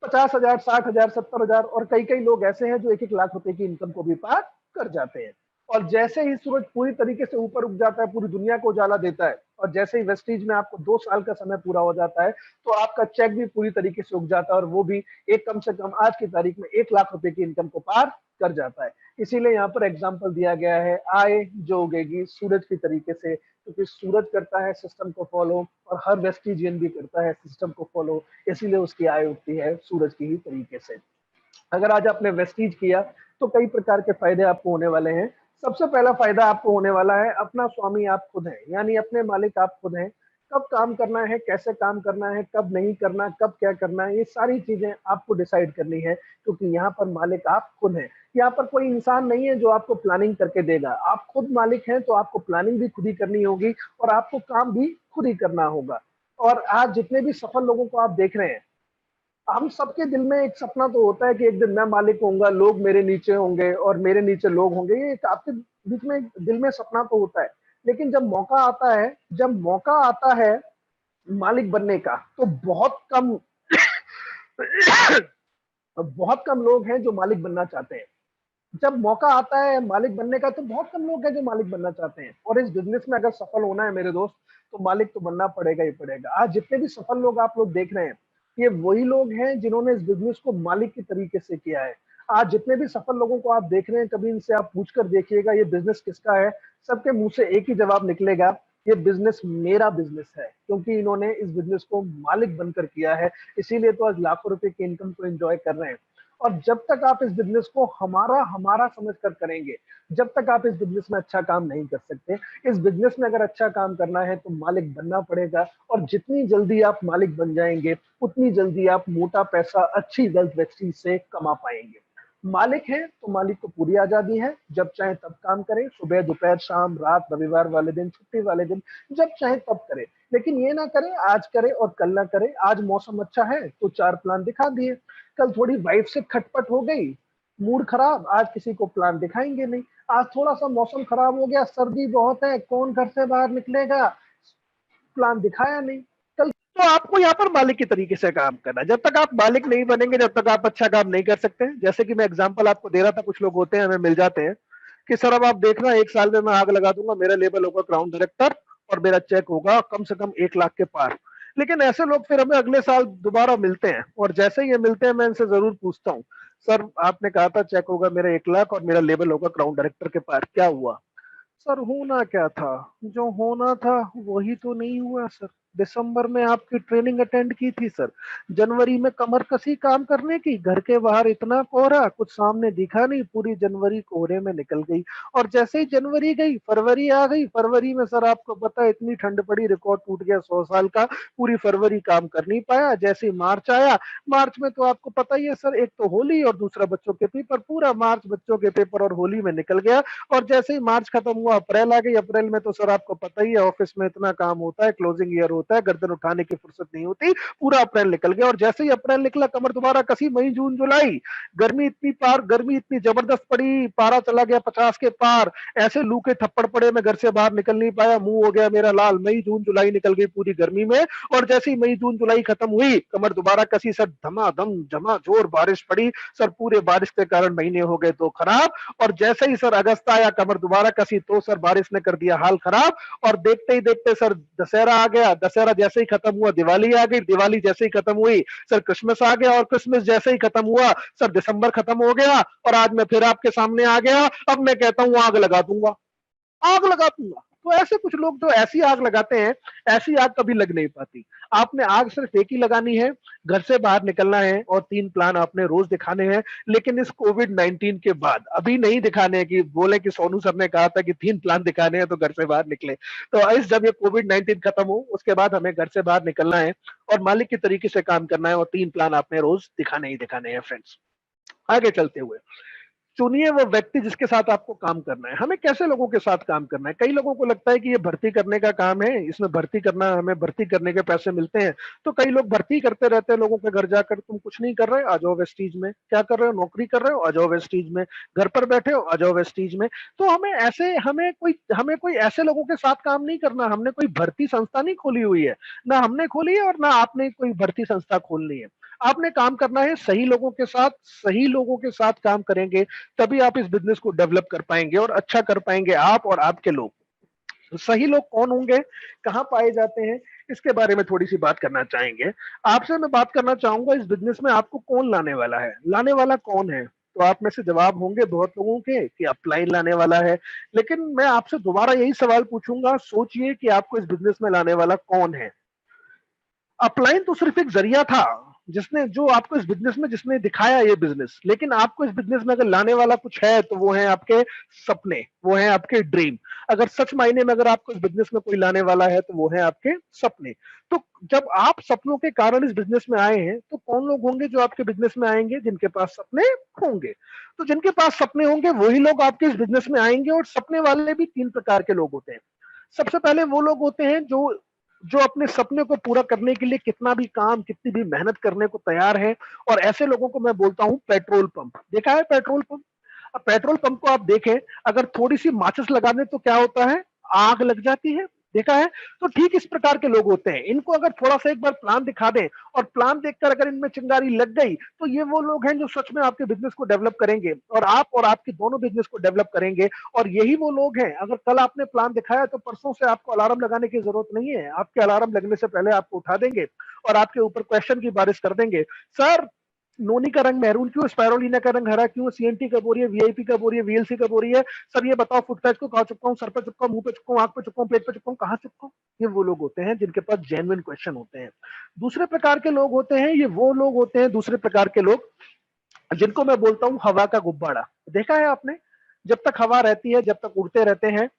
50,000, 60,000, 70,000, और कई कई लोग ऐसे हैं जो 1-1 लाख रुपए की इनकम को भी पार कर जाते हैं। और जैसे ही सूरज पूरी तरीके से ऊपर उग जाता है, पूरी दुनिया को उजाला देता है, और जैसे ही वेस्टीज में आपको 2 साल का समय पूरा हो जाता है, तो आपका चेक भी पूरी तरीके से उग जाता है, और वो भी एक कम से कम आज की तारीख में 1 लाख रुपए की इनकम को पार कर जाता है। इसीलिए यहाँ पर एग्जाम्पल दिया गया है, आय जो उगेगी सूरज की तरीके से, क्योंकि सूरज करता है सिस्टम को फॉलो, और हर वेस्टिजियन भी करता है सिस्टम को फॉलो, इसीलिए उसकी आय उगती है सूरज की ही तरीके से। अगर आज आपने वेस्टीज किया तो कई प्रकार के फायदे आपको होने वाले हैं। सबसे पहला फायदा आपको होने वाला है, अपना स्वामी आप खुद हैं, यानी अपने मालिक आप खुद हैं। कब काम करना है, कैसे काम करना है, कब नहीं करना, कब क्या करना है, ये सारी चीजें आपको डिसाइड करनी है, क्योंकि यहाँ पर मालिक आप खुद हैं। यहाँ पर कोई इंसान नहीं है जो आपको प्लानिंग करके देगा, आप खुद मालिक हैं, तो आपको प्लानिंग भी खुद ही करनी होगी और आपको काम भी खुद ही करना होगा। और आज जितने भी सफल लोगों को आप देख रहे हैं, हम सबके दिल में एक सपना तो होता है कि एक दिन मैं मालिक होऊंगा, लोग मेरे नीचे होंगे और मेरे नीचे लोग होंगे, ये एक आपके बीच में दिल में सपना तो होता है। लेकिन जब मौका आता है, जब मौका आता है मालिक बनने का, तो बहुत कम लोग हैं जो मालिक बनना चाहते हैं। जब मौका आता है मालिक बनने का, तो बहुत कम लोग हैं जो मालिक बनना चाहते हैं। और इस बिजनेस में अगर सफल होना है मेरे दोस्त, तो मालिक तो बनना पड़ेगा ही पड़ेगा। आज जितने भी सफल लोग आप लोग देख रहे हैं, ये वही लोग हैं जिन्होंने इस बिजनेस को मालिक की तरीके से किया है। आज जितने भी सफल लोगों को आप देख रहे हैं, कभी इनसे आप पूछ कर देखिएगा ये बिजनेस किसका है, सबके मुंह से एक ही जवाब निकलेगा, ये बिजनेस मेरा बिजनेस है, क्योंकि इन्होंने इस बिजनेस को मालिक बनकर किया है। इसीलिए तो आज लाखों रुपए की इनकम को एंजॉय कर रहे हैं। और जब तक आप इस बिजनेस को हमारा हमारा समझ कर करेंगे, जब तक आप इस बिजनेस में अच्छा काम नहीं कर सकते। इस बिजनेस में अगर अच्छा काम करना है तो मालिक बनना पड़ेगा, और जितनी जल्दी आप मालिक बन जाएंगे, उतनी जल्दी आप मोटा पैसा अच्छी वेल्थ वेस्टिंग से कमा पाएंगे। मालिक है तो मालिक को पूरी आजादी है, जब चाहे तब काम करें, सुबह दोपहर शाम रात, रविवार वाले दिन, छुट्टी वाले दिन, जब चाहे तब करें। लेकिन ये ना करें आज करे और कल ना करें। आज मौसम अच्छा है तो 4 प्लान दिखा दिए, कल थोड़ी वाइफ से खटपट हो गई, मूड खराब, आज किसी को प्लान दिखाएंगे नहीं। आज थोड़ा सा मौसम खराब हो गया, सर्दी बहुत है, कौन घर से बाहर निकलेगा, प्लान दिखाया नहीं। कल तो आपको यहाँ पर मालिक की तरीके से काम करना है। जब तक आप मालिक नहीं बनेंगे, जब तक आप अच्छा काम नहीं कर सकते। जैसे कि मैं एग्जांपल आपको दे रहा था, कुछ लोग होते हैं हमें मिल जाते हैं कि सर अब आप देखना 1 साल में मैं आग लगा दूंगा, मेरा लेवल होगा ग्राउंड डायरेक्टर और मेरा चेक होगा कम से कम 1 लाख के पार। लेकिन ऐसे लोग फिर हमें अगले साल दोबारा मिलते हैं, और जैसे ही ये मिलते हैं मैं इनसे जरूर पूछता हूँ, सर आपने कहा था चेक होगा मेरा 1 लाख और मेरा लेवल होगा ग्राउंड डायरेक्टर के पार, क्या हुआ? सर होना क्या था, जो होना था वही तो नहीं हुआ सर। दिसंबर में आपकी ट्रेनिंग अटेंड की थी सर, जनवरी में कमर कसी काम करने की, घर के बाहर इतना कोहरा, कुछ सामने दिखा नहीं, पूरी जनवरी कोहरे में निकल गई। और जैसे ही जनवरी गई फरवरी आ गई, फरवरी में सर आपको पता है इतनी ठंड पड़ी, रिकॉर्ड टूट गया 100 साल का, पूरी फरवरी काम कर नहीं पाया। जैसे ही मार्च आया, मार्च में तो आपको पता ही है सर, एक तो होली और दूसरा बच्चों के पेपर, पूरा मार्च बच्चों के पेपर और होली में निकल गया। और जैसे ही मार्च खत्म हुआ अप्रैल आ गई, अप्रैल में तो सर आपको पता ही है ऑफिस में इतना काम होता है, क्लोजिंग ईयर होता है, गर्दन उठाने की फुर्सत नहीं होती, पूरा अप्रैल निकल गया। और जैसे ही अप्रैल निकला कमर दोबारा कसी, मई जून जुलाई, गर्मी इतनी जबरदस्त पड़ी, पारा चला गया 50 के पार, ऐसे लू के थप्पड़ पड़े, मैं घर से बाहर निकल नहीं पाया, मुंह हो गया मेरा लाल। मई जून जुलाई निकल गई पूरी गर्मी में। और जैसे ही मई जून जुलाई खत्म हुई, कमर दोबारा कसी सर, धमाधम झमाझोर बारिश पड़ी सर, पूरे बारिश के कारण महीने हो गए तो खराब। और जैसे ही सर अगस्त आया, कमर दोबारा कसी, तो सर बारिश ने कर दिया हाल खराब। और देखते ही देखते सर दशहरा आ गया, दशहरा जैसे ही खत्म हुआ दिवाली आ गई, दिवाली जैसे ही खत्म हुई सर क्रिसमस आ गया, और क्रिसमस जैसे ही खत्म हुआ सर दिसंबर खत्म हो गया। और आज मैं फिर आपके सामने आ गया, अब मैं कहता हूं आग लगा दूंगा, आग लगा दूंगा। तो ऐसे कुछ लोग जो ऐसी आग लगाते हैं, ऐसी आग कभी लग नहीं पाती। आपने आग सिर्फ एक ही लगानी है, घर से बाहर निकलना है, और 3 प्लान आपने रोज दिखाने हैं। लेकिन इस कोविड-19 के बाद अभी नहीं दिखाने हैं कि बोले कि सोनू सर ने कहा था कि 3 प्लान दिखाने हैं तो घर से बाहर निकले। तो इस जब ये कोविड-19 खत्म हो उसके बाद हमें घर से बाहर निकलना है और मालिक की तरीके से काम करना है, और 3 प्लान आपने रोज दिखाने ही दिखाने हैं फ्रेंड्स। आगे चलते हुए, चुनिए वो व्यक्ति जिसके साथ आपको काम करना है। हमें कैसे लोगों के साथ काम करना है? कई लोगों को लगता है कि ये भर्ती करने का काम है, इसमें भर्ती करना, हमें भर्ती करने के पैसे मिलते हैं। तो कई लोग भर्ती करते रहते हैं लोगों के घर जाकर, तुम कुछ नहीं कर रहे, आ जाओ वेस्टीज में। क्या कर रहे हो? नौकरी कर रहे हो, आ जाओ वेस्टीज में। घर पर बैठे हो, आ जाओ वेस्टीज में। तो हमें कोई ऐसे लोगों के साथ काम नहीं करना। हमने कोई भर्ती संस्था नहीं खोली हुई है, ना हमने खोली है और ना आपने कोई भर्ती संस्था खोलनी है। आपने काम करना है सही लोगों के साथ, सही लोगों के साथ काम करेंगे तभी आप इस बिजनेस को डेवलप कर पाएंगे और अच्छा कर पाएंगे आप और आपके लोग। सही लोग कौन होंगे, कहां पाए जाते हैं, इसके बारे में थोड़ी सी बात करना चाहेंगे। आपसे मैं बात करना चाहूंगा इस बिजनेस में आपको कौन लाने वाला है, लाने वाला कौन है। तो आप में से जवाब होंगे बहुत लोगों के कि अपलाइन लाने वाला है, लेकिन मैं आपसे दोबारा यही सवाल पूछूंगा, सोचिए कि आपको इस बिजनेस में लाने वाला कौन है। अपलाइन तो सिर्फ एक जरिया था जिसने जो आपको इस बिजनेस में जिसने दिखाया ये बिजनेस, लेकिन आपको इस बिजनेस में अगर लाने वाला कुछ है तो वो है आपके सपने, वो है आपके ड्रीम। अगर सच मायने में अगर आपको इस बिजनेस में कोई लाने वाला है तो वो है आपके सपने। तो जब आप सपनों के कारण इस बिजनेस में आए हैं तो कौन लोग होंगे जो आपके बिजनेस में आएंगे, जिनके पास सपने होंगे। तो जिनके पास सपने होंगे वही लोग आपके इस बिजनेस में आएंगे। और सपने वाले भी तीन प्रकार के लोग होते हैं। सबसे पहले वो लोग होते हैं जो जो अपने सपने को पूरा करने के लिए कितना भी काम, कितनी भी मेहनत करने को तैयार है। और ऐसे लोगों को मैं बोलता हूं पेट्रोल पंप। देखा है पेट्रोल पंप? अब पेट्रोल पंप को आप देखें, अगर थोड़ी सी माचिस लगा दें तो क्या होता है, आग लग जाती है। देखा है? तो ठीक इस प्रकार के लोग होते हैं। इनको अगर थोड़ा सा एक बार प्लान दिखा दें और प्लान देखकर अगर इनमें चिंगारी लग गई तो ये वो लोग हैं जो सच में आपके बिजनेस को डेवलप करेंगे और आपके दोनों बिजनेस को डेवलप करेंगे। और यही वो लोग हैं, अगर कल आपने प्लान दिखाया तो परसों से आपको अलार्म लगाने की जरूरत नहीं है। आपके अलार्म लगने से पहले आपको उठा देंगे और आपके ऊपर क्वेश्चन की बारिश कर देंगे। सर, नोनी का रंग मैरून क्यों, स्पायरोलिना का रंग हरा क्यों, सीएनटी कब हो रही है, वीआईपी कब हो रही है, वीएलसी कब हो रही है, सर ये बताओ फुट पैच को कहाँ चिपकाऊं, सर पे चिपकाऊं, मुंह पे चिपकाऊं, आंख पे चिपकाऊं, पेट पे चिपकाऊं, कहाँ चिपकाऊं। ये वो लोग होते हैं जिनके पास जेन्युइन क्वेश्चन होते हैं। दूसरे प्रकार के लोग होते हैं, ये वो लोग होते हैं दूसरे प्रकार के लोग जिनको मैं बोलता हूं हवा का गुब्बारा। देखा है आपने? जब तक हवा रहती है, जब तक उड़ते रहते हैं।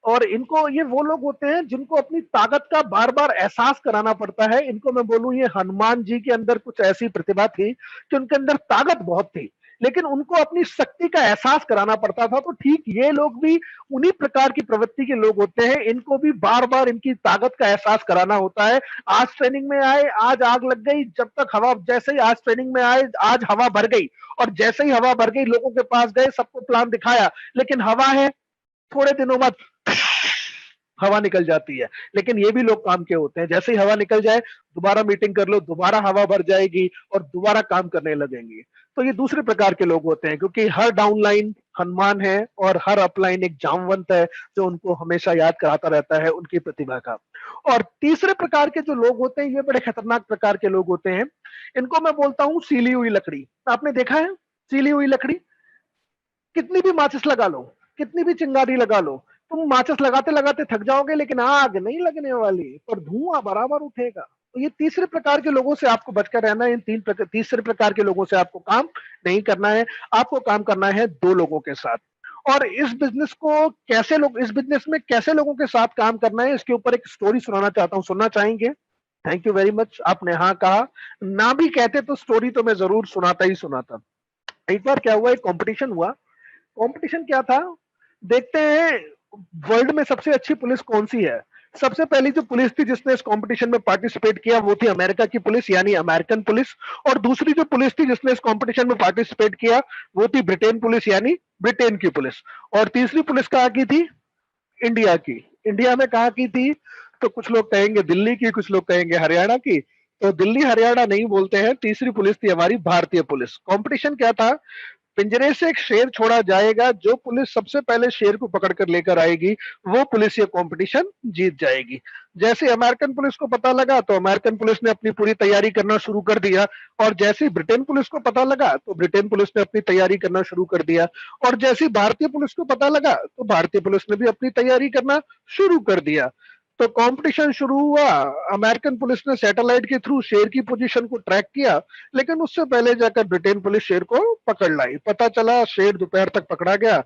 और इनको, ये वो लोग होते हैं जिनको अपनी ताकत का बार बार एहसास कराना पड़ता है। इनको मैं बोलूं, ये हनुमान जी के अंदर कुछ ऐसी प्रतिभा थी कि उनके अंदर ताकत बहुत थी, लेकिन उनको अपनी शक्ति का एहसास कराना पड़ता था। तो ठीक ये लोग भी उन्हीं प्रकार की प्रवृत्ति के लोग होते हैं। इनको भी बार बार इनकी ताकत का एहसास कराना होता है। आज ट्रेनिंग में आए, आज आग लग गई, जब तक हवा, जैसे ही आज ट्रेनिंग में आए, आज हवा भर गई, और जैसे ही हवा भर गई लोगों के पास गए, सबको प्लान दिखाया, लेकिन हवा है, थोड़े दिनों बाद हवा निकल जाती है। लेकिन ये भी लोग काम के होते हैं, जैसे ही हवा निकल जाए दोबारा मीटिंग कर लो, दोबारा हवा भर जाएगी और दोबारा काम करने लगेंगे। तो ये दूसरे प्रकार के लोग होते हैं, क्योंकि हर डाउनलाइन हनुमान है और हर अपलाइन एक जामवंत है जो उनको हमेशा याद कराता रहता है उनकी प्रतिभा का। और तीसरे प्रकार के जो लोग होते हैं, ये बड़े खतरनाक प्रकार के लोग होते हैं। इनको मैं बोलता हूं सीली हुई लकड़ी। आपने देखा है सीली हुई लकड़ी? कितनी भी माचिस लगा लो, कितनी भी चिंगारी लगा लो, तुम माचिस लगाते लगाते थक जाओगे लेकिन आग नहीं लगने वाली, पर धुआं बराबर उठेगा। तो ये तीसरे प्रकार के लोगों से आपको बचकर रहना है। इन तीसरे प्रकार के लोगों से आपको काम नहीं करना है। आपको काम करना है दो लोगों के साथ। और इस बिजनेस को कैसे लोग, इस बिजनेस में कैसे लोगों के साथ काम करना है, इसके ऊपर एक स्टोरी सुनाना चाहता हूं। सुनना चाहेंगे? थैंक यू वेरी मच, आपने हाँ कहा। ना भी कहते तो स्टोरी तो मैं जरूर सुनाता ही सुनाता। एक बार क्या हुआ, एक कंपटीशन हुआ। कंपटीशन क्या था, देखते हैं वर्ल्ड में सबसे अच्छी पुलिस कौन सी है। सबसे पहली जो पुलिस थी जिसने इस कंपटीशन में पार्टिसिपेट किया वो थी अमेरिका की पुलिस, यानी अमेरिकन पुलिस। और दूसरी जो पुलिस थी जिसने इस कंपटीशन में पार्टिसिपेट किया वो थी ब्रिटेन पुलिस, यानी ब्रिटेन की पुलिस। और तीसरी पुलिस कहाँ की थी? इंडिया की। इंडिया में कहाँ की थी? तो कुछ लोग कहेंगे दिल्ली की, कुछ लोग कहेंगे हरियाणा की। तो दिल्ली हरियाणा नहीं बोलते हैं, तीसरी पुलिस थी हमारी भारतीय पुलिस। कंपटीशन क्या था, पिंजरे से एक शेर छोड़ा जाएगा, जो पुलिस सबसे पहले शेर को पकड़ कर लेकर आएगी वो पुलिस ये कंपटीशन जीत जाएगी। जैसे अमेरिकन पुलिस को पता लगा तो अमेरिकन पुलिस ने अपनी पूरी तैयारी करना शुरू कर दिया। और जैसे ब्रिटेन पुलिस को पता लगा तो ब्रिटेन पुलिस ने अपनी तैयारी करना शुरू कर दिया। और जैसे भारतीय पुलिस को पता लगा तो भारतीय पुलिस ने भी अपनी तैयारी करना शुरू कर दिया। तो कंपटीशन शुरू हुआ। अमेरिकन पुलिस ने सैटेलाइट के थ्रू शेर की पोजीशन को ट्रैक किया, लेकिन उससे पहले जाकर ब्रिटेन पुलिस शेर को पकड़ लाई। पता चला शेर दोपहर तक पकड़ा गया।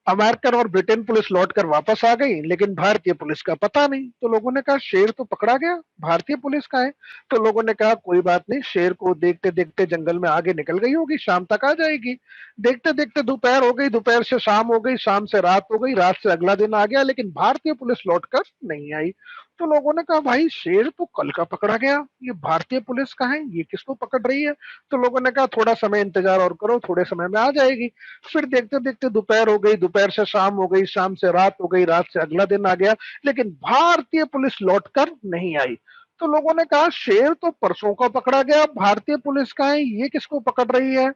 अमेरिकन और ब्रिटेन पुलिस लौटकर वापस आ गई, लेकिन भारतीय पुलिस का पता नहीं। तो लोगों ने कहा शेर तो पकड़ा गया, भारतीय पुलिस का है। तो लोगों ने कहा कोई बात नहीं, शेर को देखते देखते जंगल में आगे निकल गई होगी, शाम तक आ जाएगी। देखते देखते दोपहर हो गई, दोपहर से शाम हो गई, शाम से रात हो गई, रात से अगला दिन आ गया, लेकिन भारतीय पुलिस लौटकर नहीं आई। तो लोगों ने कहा भाई शेर तो कल का पकड़ा गया, ये भारतीय पुलिस का है, ये किसको पकड़ रही है। तो लोगों ने कहा थोड़ा समय इंतजार और करो, थोड़े समय में आ जाएगी। फिर देखते देखते दोपहर हो गई, दोपहर से शाम हो गई, शाम से रात हो गई, रात से अगला दिन आ गया, लेकिन भारतीय पुलिस लौटकर नहीं आई। तो लोगों ने कहा शेर तो परसों का पकड़ा गया, भारतीय पुलिस का है, ये किसको पकड़ रही है?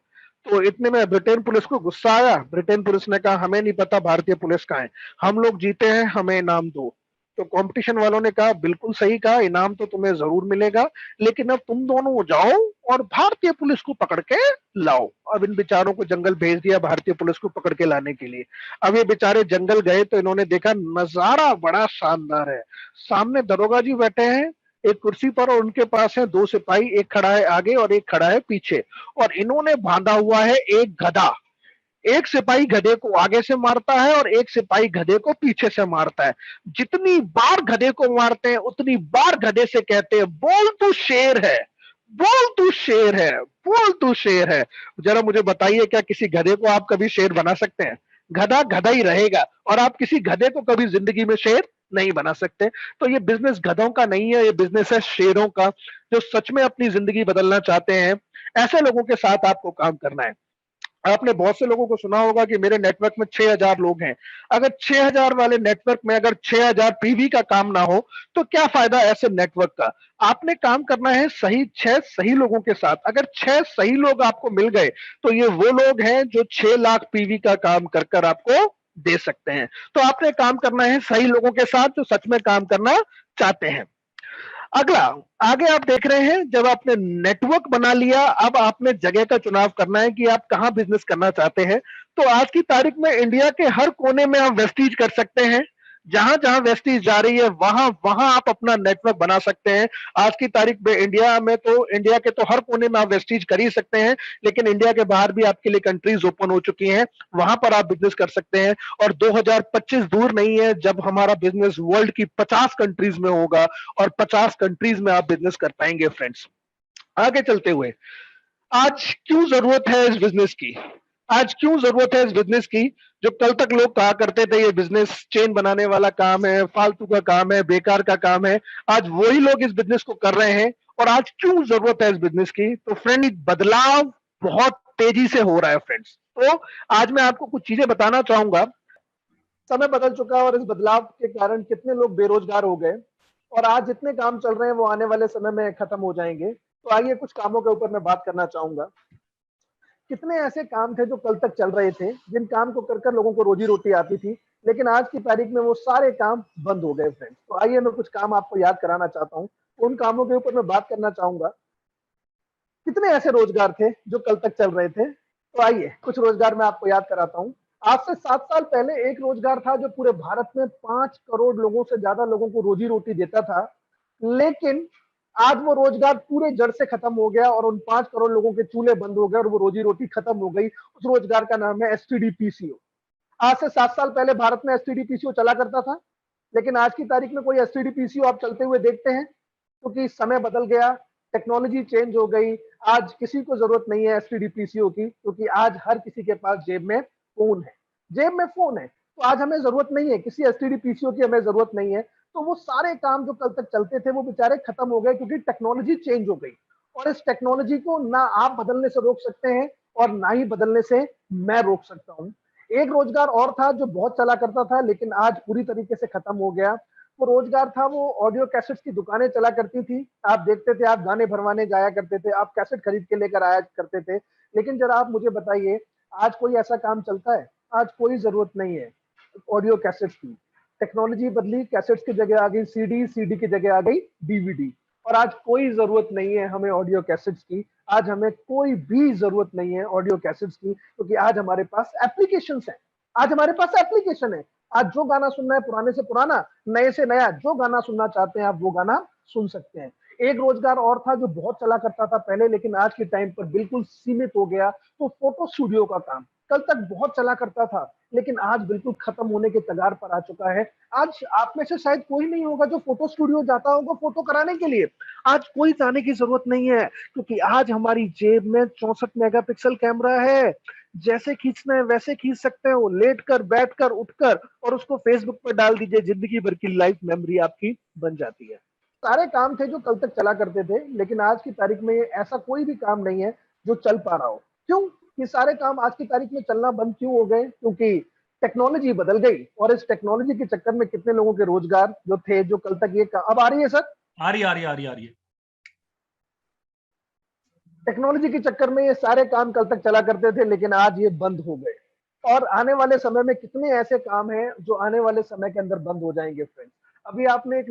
तो इतने में ब्रिटेन पुलिस को गुस्सा आया। ब्रिटेन पुलिस ने कहा हमें नहीं पता भारतीय पुलिस का है, हम लोग जीते हैं, हमें इनाम दो। तो कंपटीशन वालों ने कहा बिल्कुल सही कहा, इनाम तो तुम्हें जरूर मिलेगा, लेकिन अब तुम दोनों जाओ और भारतीय पुलिस को पकड़ के लाओ। अब इन बेचारों को जंगल भेज दिया भारतीय पुलिस को पकड़ के लाने के लिए। अब ये बेचारे जंगल गए तो इन्होंने देखा नजारा बड़ा शानदार है। सामने दरोगा जी बैठे हैं एक कुर्सी पर और उनके पास है दो सिपाही, एक खड़ा है आगे और एक खड़ा है पीछे, और इन्होंने बांधा हुआ है एक गधा। एक सिपाही गधे को आगे से मारता है और एक सिपाही गधे को पीछे से मारता है। जितनी बार गधे को मारते हैं उतनी बार गधे से कहते हैं बोल तू शेर है, बोल तू शेर है, बोल तू शेर है। जरा मुझे बताइए क्या किसी गधे को आप कभी शेर बना सकते हैं? गधा गधा ही रहेगा, और आप किसी गधे को कभी जिंदगी में शेर नहीं बना सकते। तो ये बिजनेस गधों का नहीं है, ये बिजनेस है शेरों का, जो सच में अपनी जिंदगी बदलना चाहते हैं। ऐसे लोगों के साथ आपको काम करना है। आपने बहुत से लोगों को सुना होगा कि मेरे नेटवर्क में 6000 लोग हैं। अगर 6000 वाले नेटवर्क में अगर 6000 पीवी का काम ना हो तो क्या फायदा ऐसे नेटवर्क का? आपने काम करना है सही 6 सही लोगों के साथ। अगर 6 सही लोग आपको मिल गए तो ये वो लोग हैं जो 6 लाख पीवी का काम कर कर आपको दे सकते हैं। तो आपने काम करना है सही लोगों के साथ जो सच में काम करना चाहते हैं। अगला, आगे आप देख रहे हैं जब आपने नेटवर्क बना लिया, अब आपने जगह का चुनाव करना है कि आप कहां बिजनेस करना चाहते हैं। तो आज की तारीख में इंडिया के हर कोने में आप वेस्टीज कर सकते हैं। जहां जहां वेस्टीज जा रही है वहां वहां आप अपना नेटवर्क बना सकते हैं। आज की तारीख में इंडिया में तो इंडिया के तो हर कोने में आप वेस्टीज कर ही सकते हैं, लेकिन इंडिया के बाहर भी आपके लिए कंट्रीज ओपन हो चुकी हैं, वहां पर आप बिजनेस कर सकते हैं। और 2025 दूर नहीं है जब हमारा बिजनेस वर्ल्ड की 50 कंट्रीज में होगा और 50 कंट्रीज में आप बिजनेस कर पाएंगे फ्रेंड्स। आगे चलते हुए, आज क्यों जरूरत है इस बिजनेस की? आज क्यों जरूरत है इस बिजनेस की? जो कल तक लोग कहा करते थे ये बिजनेस चेन बनाने वाला काम है, फालतू का काम है, बेकार का काम है, आज वही लोग इस बिजनेस को कर रहे हैं। और आज क्यों जरूरत है इस बिजनेस की? तो फ्रेंड बदलाव बहुत तेजी से हो रहा है फ्रेंड्स। तो आज मैं आपको कुछ चीजें बताना चाहूंगा। समय बदल चुका है और इस बदलाव के कारण कितने लोग बेरोजगार हो गए, और आज जितने काम चल रहे हैं वो आने वाले समय में खत्म हो जाएंगे। तो आइए कुछ कामों के ऊपर मैं बात करना चाहूंगा। कितने ऐसे काम थे जो कल तक चल रहे थे, जिन काम को कर कर लोगों को रोजी रोटी आती थी, लेकिन आज की तारीख में वो सारे काम बंद हो गए फ्रेंड्स। तो आइए मैं कुछ काम आपको याद कराना चाहता हूँ, उन कामों के ऊपर मैं बात करना चाहूंगा। कितने ऐसे रोजगार थे जो कल तक चल रहे थे? तो आइए कुछ रोजगार मैं आपको याद कराता हूँ। आज से 7 साल पहले एक रोजगार था जो पूरे भारत में 5 करोड़ लोगों से ज्यादा लोगों को रोजी रोटी देता था, लेकिन आज वो रोजगार पूरे जड़ से खत्म हो गया और उन 5 करोड़ लोगों के चूल्हे बंद हो गए और वो रोजी रोटी खत्म हो गई। उस रोजगार का नाम है एसटीडी पीसीओ। आज से 7 साल पहले भारत में एसटीडी पीसीओ चला करता था, लेकिन आज की तारीख में कोई एसटीडी पीसीओ आप चलते हुए देखते हैं? क्योंकि समय बदल गया, टेक्नोलॉजी चेंज हो गई। आज किसी को जरूरत नहीं है एसटीडी पीसीओ की, क्योंकि आज हर किसी के पास जेब में फोन है। जेब में फोन है तो आज हमें जरूरत नहीं है किसी एसटीडी पीसीओ की, हमें जरूरत नहीं है। तो वो सारे काम जो कल तक चलते थे वो बेचारे खत्म हो गए, क्योंकि टेक्नोलॉजी चेंज हो गई। और इस टेक्नोलॉजी को ना आप बदलने से रोक सकते हैं और ना ही बदलने से मैं रोक सकता हूं। एक रोजगार और था जो बहुत चला करता था, लेकिन आज पूरी तरीके से खत्म हो गया। वो रोजगार था, वो ऑडियो कैसेट्स की दुकानें चला करती थी। आप देखते थे, आप गाने भरवाने जाया करते थे, आप कैसेट खरीद के लेकर आया करते थे। लेकिन जरा आप मुझे बताइए, आज कोई ऐसा काम चलता है? आज कोई जरूरत नहीं है ऑडियो कैसेट्स की। टेक्नोलॉजी बदली, कैसेट्स की जगह आ गई सीडी, सीडी की जगह आ गई डीवीडी। और आज कोई जरूरत नहीं है हमें ऑडियो कैसेट्स की। आज हमें कोई भी जरूरत नहीं है ऑडियो कैसेट्स की, क्योंकि आज हमारे पास एप्लीकेशंस हैं। आज हमारे पास एप्लीकेशन है। आज जो गाना सुनना है, पुराने से पुराना, नए से नया, जो गाना सुनना चाहते हैं आप वो गाना सुन सकते हैं। एक रोजगार और था जो बहुत चला करता था पहले, लेकिन आज के टाइम पर बिल्कुल सीमित हो गया, तो फोटो स्टूडियो का काम कल तक बहुत चला करता था, लेकिन आज बिल्कुल खत्म होने के कगार पर आ चुका है। आज आप में से शायद कोई नहीं होगा जो फोटो स्टूडियो जाता होगा फोटो कराने के लिए। आज कोई जाने की जरूरत नहीं है, क्योंकि आज हमारी जेब में 64 मेगापिक्सल कैमरा है। जैसे खींचना है वैसे खींच सकते हो, लेट कर, बैठ कर, उठकर, और उसको फेसबुक पर डाल दीजिए, जिंदगी भर की लाइफ मेमोरी आपकी बन जाती है। सारे काम थे जो कल तक चला करते थे, लेकिन आज की तारीख में ऐसा कोई भी काम नहीं है जो चल पा रहा हो। क्यों? ये सारे काम आज की तारीख में चलना बंद क्यों हो गए? क्योंकि टेक्नोलॉजी बदल गई, और इस टेक्नोलॉजी के चक्कर में कितने लोगों के रोजगार जो थे, जो कल तक ये अब आ रही है सर, आ रही आ रही है। टेक्नोलॉजी के चक्कर में ये सारे काम कल तक चला करते थे, लेकिन आज ये बंद हो गए। और आने वाले समय में कितने ऐसे काम हैं जो आने वाले समय के अंदर बंद हो जाएंगे फ्रेंड्स। अभी आपने एक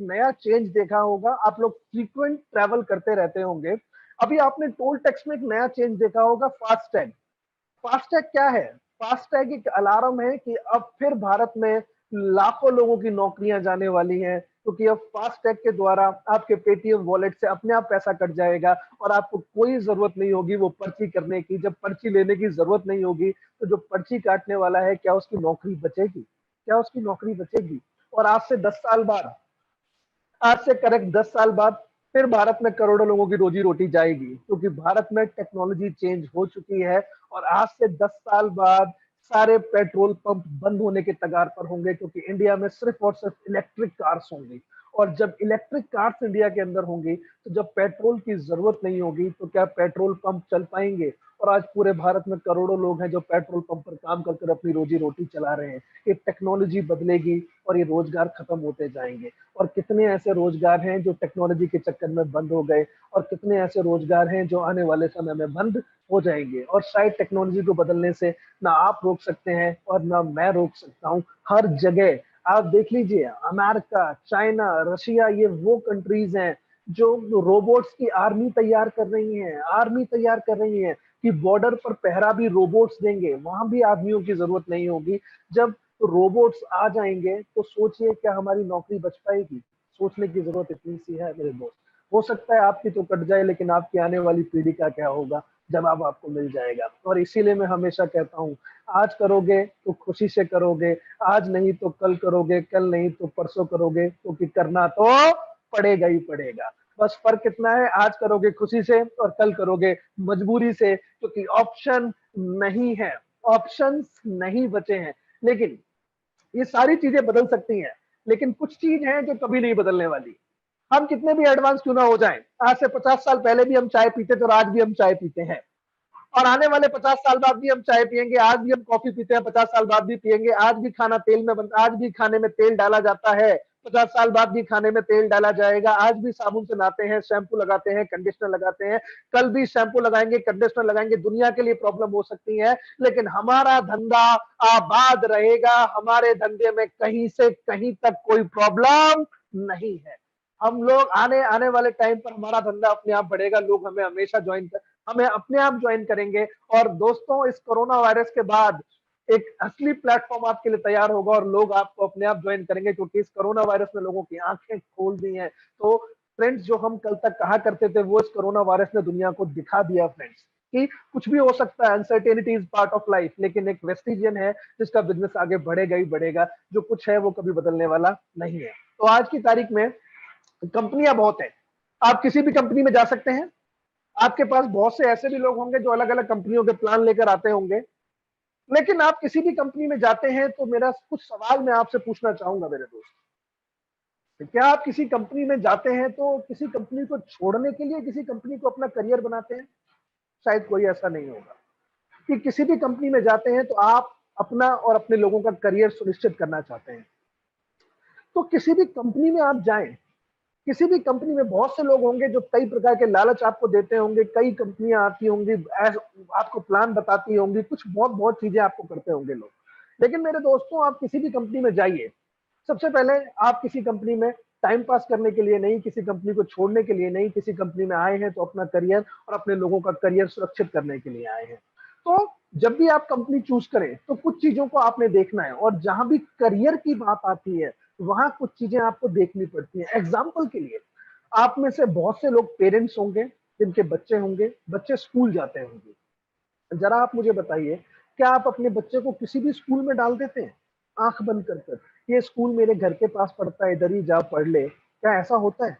नया चेंज देखा होगा। आप लोग फ्रीक्वेंट ट्रैवल करते रहते होंगे। अभी आपने टोल टैक्स में एक नया चेंज देखा होगा, फास्टैग। फास्टैग क्या है? फास्टैग एक अलार्म है कि अब फिर भारत में लाखों लोगों की नौकरियां जाने वाली हैं, क्योंकि अब फास्टैग के द्वारा आपके पेटीएम वॉलेट से अपने आप पैसा कट जाएगा और आपको कोई जरूरत नहीं होगी वो पर्ची करने की। जब पर्ची लेने की जरूरत नहीं होगी तो जो पर्ची काटने वाला है, क्या उसकी नौकरी बचेगी? क्या उसकी नौकरी बचेगी? और आज से करेक्ट 10 साल बाद फिर भारत में करोड़ों लोगों की रोजी रोटी जाएगी, क्योंकि भारत में टेक्नोलॉजी चेंज हो चुकी है। और आज से 10 साल बाद सारे पेट्रोल पंप बंद होने के कगार पर होंगे, क्योंकि इंडिया में सिर्फ और सिर्फ इलेक्ट्रिक कार्स होंगी। और जब इलेक्ट्रिक कार्स इंडिया के अंदर होंगी, तो जब पेट्रोल की जरूरत नहीं होगी तो क्या पेट्रोल पंप चल पाएंगे? और आज पूरे भारत में करोड़ों लोग हैं जो पेट्रोल पंप पर काम कर कर अपनी रोजी रोटी चला रहे हैं। ये टेक्नोलॉजी बदलेगी और ये रोजगार खत्म होते जाएंगे। और कितने ऐसे रोजगार हैं जो टेक्नोलॉजी के चक्कर में बंद हो गए, और कितने ऐसे रोजगार हैं जो आने वाले समय में बंद हो जाएंगे। और शायद टेक्नोलॉजी को बदलने से ना आप रोक सकते हैं और ना मैं रोक सकता हूँ। हर जगह आप देख लीजिए, अमेरिका, चाइना, रशिया, ये वो कंट्रीज हैं जो रोबोट्स की आर्मी तैयार कर रही हैं कि बॉर्डर पर पहरा भी रोबोट्स देंगे, वहां भी आदमियों की जरूरत नहीं होगी। जब रोबोट्स आ जाएंगे तो सोचिए क्या हमारी नौकरी बच पाएगी? सोचने की जरूरत इतनी सी है मेरे दोस्त। हो सकता है आपकी तो कट जाए, लेकिन आपकी आने वाली पीढ़ी का क्या होगा? जवाब आपको मिल जाएगा। और इसीलिए मैं हमेशा कहता हूँ, आज करोगे तो खुशी से करोगे, आज नहीं तो कल करोगे, कल नहीं तो परसों करोगे, क्योंकि करना तो पड़ेगा ही पड़ेगा। बस फर्क कितना है, आज करोगे खुशी से और कल करोगे मजबूरी से, क्योंकि ऑप्शन नहीं है, ऑप्शंस नहीं बचे हैं। लेकिन ये सारी चीजें बदल सकती हैं, लेकिन कुछ चीज है जो कभी नहीं बदलने वाली। हम कितने भी एडवांस क्यों ना हो जाएं, आज से 50 साल पहले भी हम चाय पीते थे और आज भी हम चाय पीते हैं। और आने वाले 50 साल बाद भी हम चाय पियेंगे, आज भी हम कॉफी पीते हैं, 50 साल बाद भी पियेंगे। आज भी खाना तेल में बनता, आज भी खाने में तेल डाला जाता है, 50 साल बाद भी खाने में तेल डाला जाएगा। आज भी साबुन से नहाते हैं, शैम्पू लगाते हैं, कंडीशनर लगाते हैं, कल भी शैम्पू लगाएंगे, कंडीशनर लगाएंगे। दुनिया के लिए प्रॉब्लम हो सकती है, लेकिन हमारा धंधा आबाद रहेगा। हमारे धंधे में कहीं से कहीं तक कोई प्रॉब्लम नहीं है। हम लोग आने आने वाले टाइम पर हमारा धंधा अपने आप बढ़ेगा। लोग हमें अपने आप ज्वाइन करेंगे। और दोस्तों, इस कोरोना वायरस के बाद एक असली प्लेटफॉर्म आपके लिए तैयार होगा और लोग आपको अपने आप ज्वाइन करेंगे, क्योंकि इस कोरोना वायरस ने लोगों की आंखें खोल दी हैं। तो फ्रेंड्स, जो हम कल तक कहा करते थे वो इस कोरोना वायरस ने दुनिया को दिखा दिया फ्रेंड्स, कि कुछ भी हो सकता है। Uncertainty is part of life, लेकिन एक वेस्टिजियन है जिसका बिजनेस आगे बढ़ेगा ही बढ़ेगा। जो कुछ है वो कभी बदलने वाला नहीं है। तो आज की तारीख में कंपनियां बहुत है, आप किसी भी कंपनी में जा सकते हैं। आपके पास बहुत से ऐसे भी लोग होंगे जो अलग अलग कंपनियों के प्लान लेकर आते होंगे। लेकिन आप किसी भी कंपनी में जाते हैं तो मेरा कुछ सवाल मैं आपसे पूछना चाहूंगा मेरे दोस्त। क्या आप किसी कंपनी में जाते हैं तो किसी कंपनी को छोड़ने के लिए किसी कंपनी को अपना करियर बनाते हैं? शायद कोई ऐसा नहीं होगा। कि किसी भी कंपनी में जाते हैं तो आप अपना और अपने लोगों का करियर सुनिश्चित करना चाहते हैं। तो किसी भी कंपनी में आप जाएं, किसी भी कंपनी में बहुत से लोग होंगे जो कई प्रकार के लालच आपको देते होंगे, कई कंपनियां आती होंगी, आपको प्लान बताती होंगी, कुछ बहुत बहुत चीजें आपको करते होंगे लोग। लेकिन मेरे दोस्तों, आप किसी भी कंपनी में जाइए, सबसे पहले आप किसी कंपनी में टाइम पास करने के लिए नहीं, किसी कंपनी को छोड़ने के लिए नहीं, किसी कंपनी में आए हैं तो अपना करियर और अपने लोगों का करियर सुरक्षित करने के लिए आए हैं। तो जब भी आप कंपनी चूज करें तो कुछ चीजों को आपने देखना है, और जहां भी करियर की बात आती है वहां कुछ चीजें आपको देखनी पड़ती हैं। एग्जाम्पल के लिए, आप में से बहुत से लोग पेरेंट्स होंगे जिनके बच्चे होंगे, बच्चे स्कूल जाते होंगे। जरा आप मुझे बताइए, क्या आप अपने बच्चे को किसी भी स्कूल में डाल देते हैं आंख बंद कर कर? ये स्कूल मेरे घर के पास पड़ता है, इधर ही जा पढ़ ले, क्या ऐसा होता है?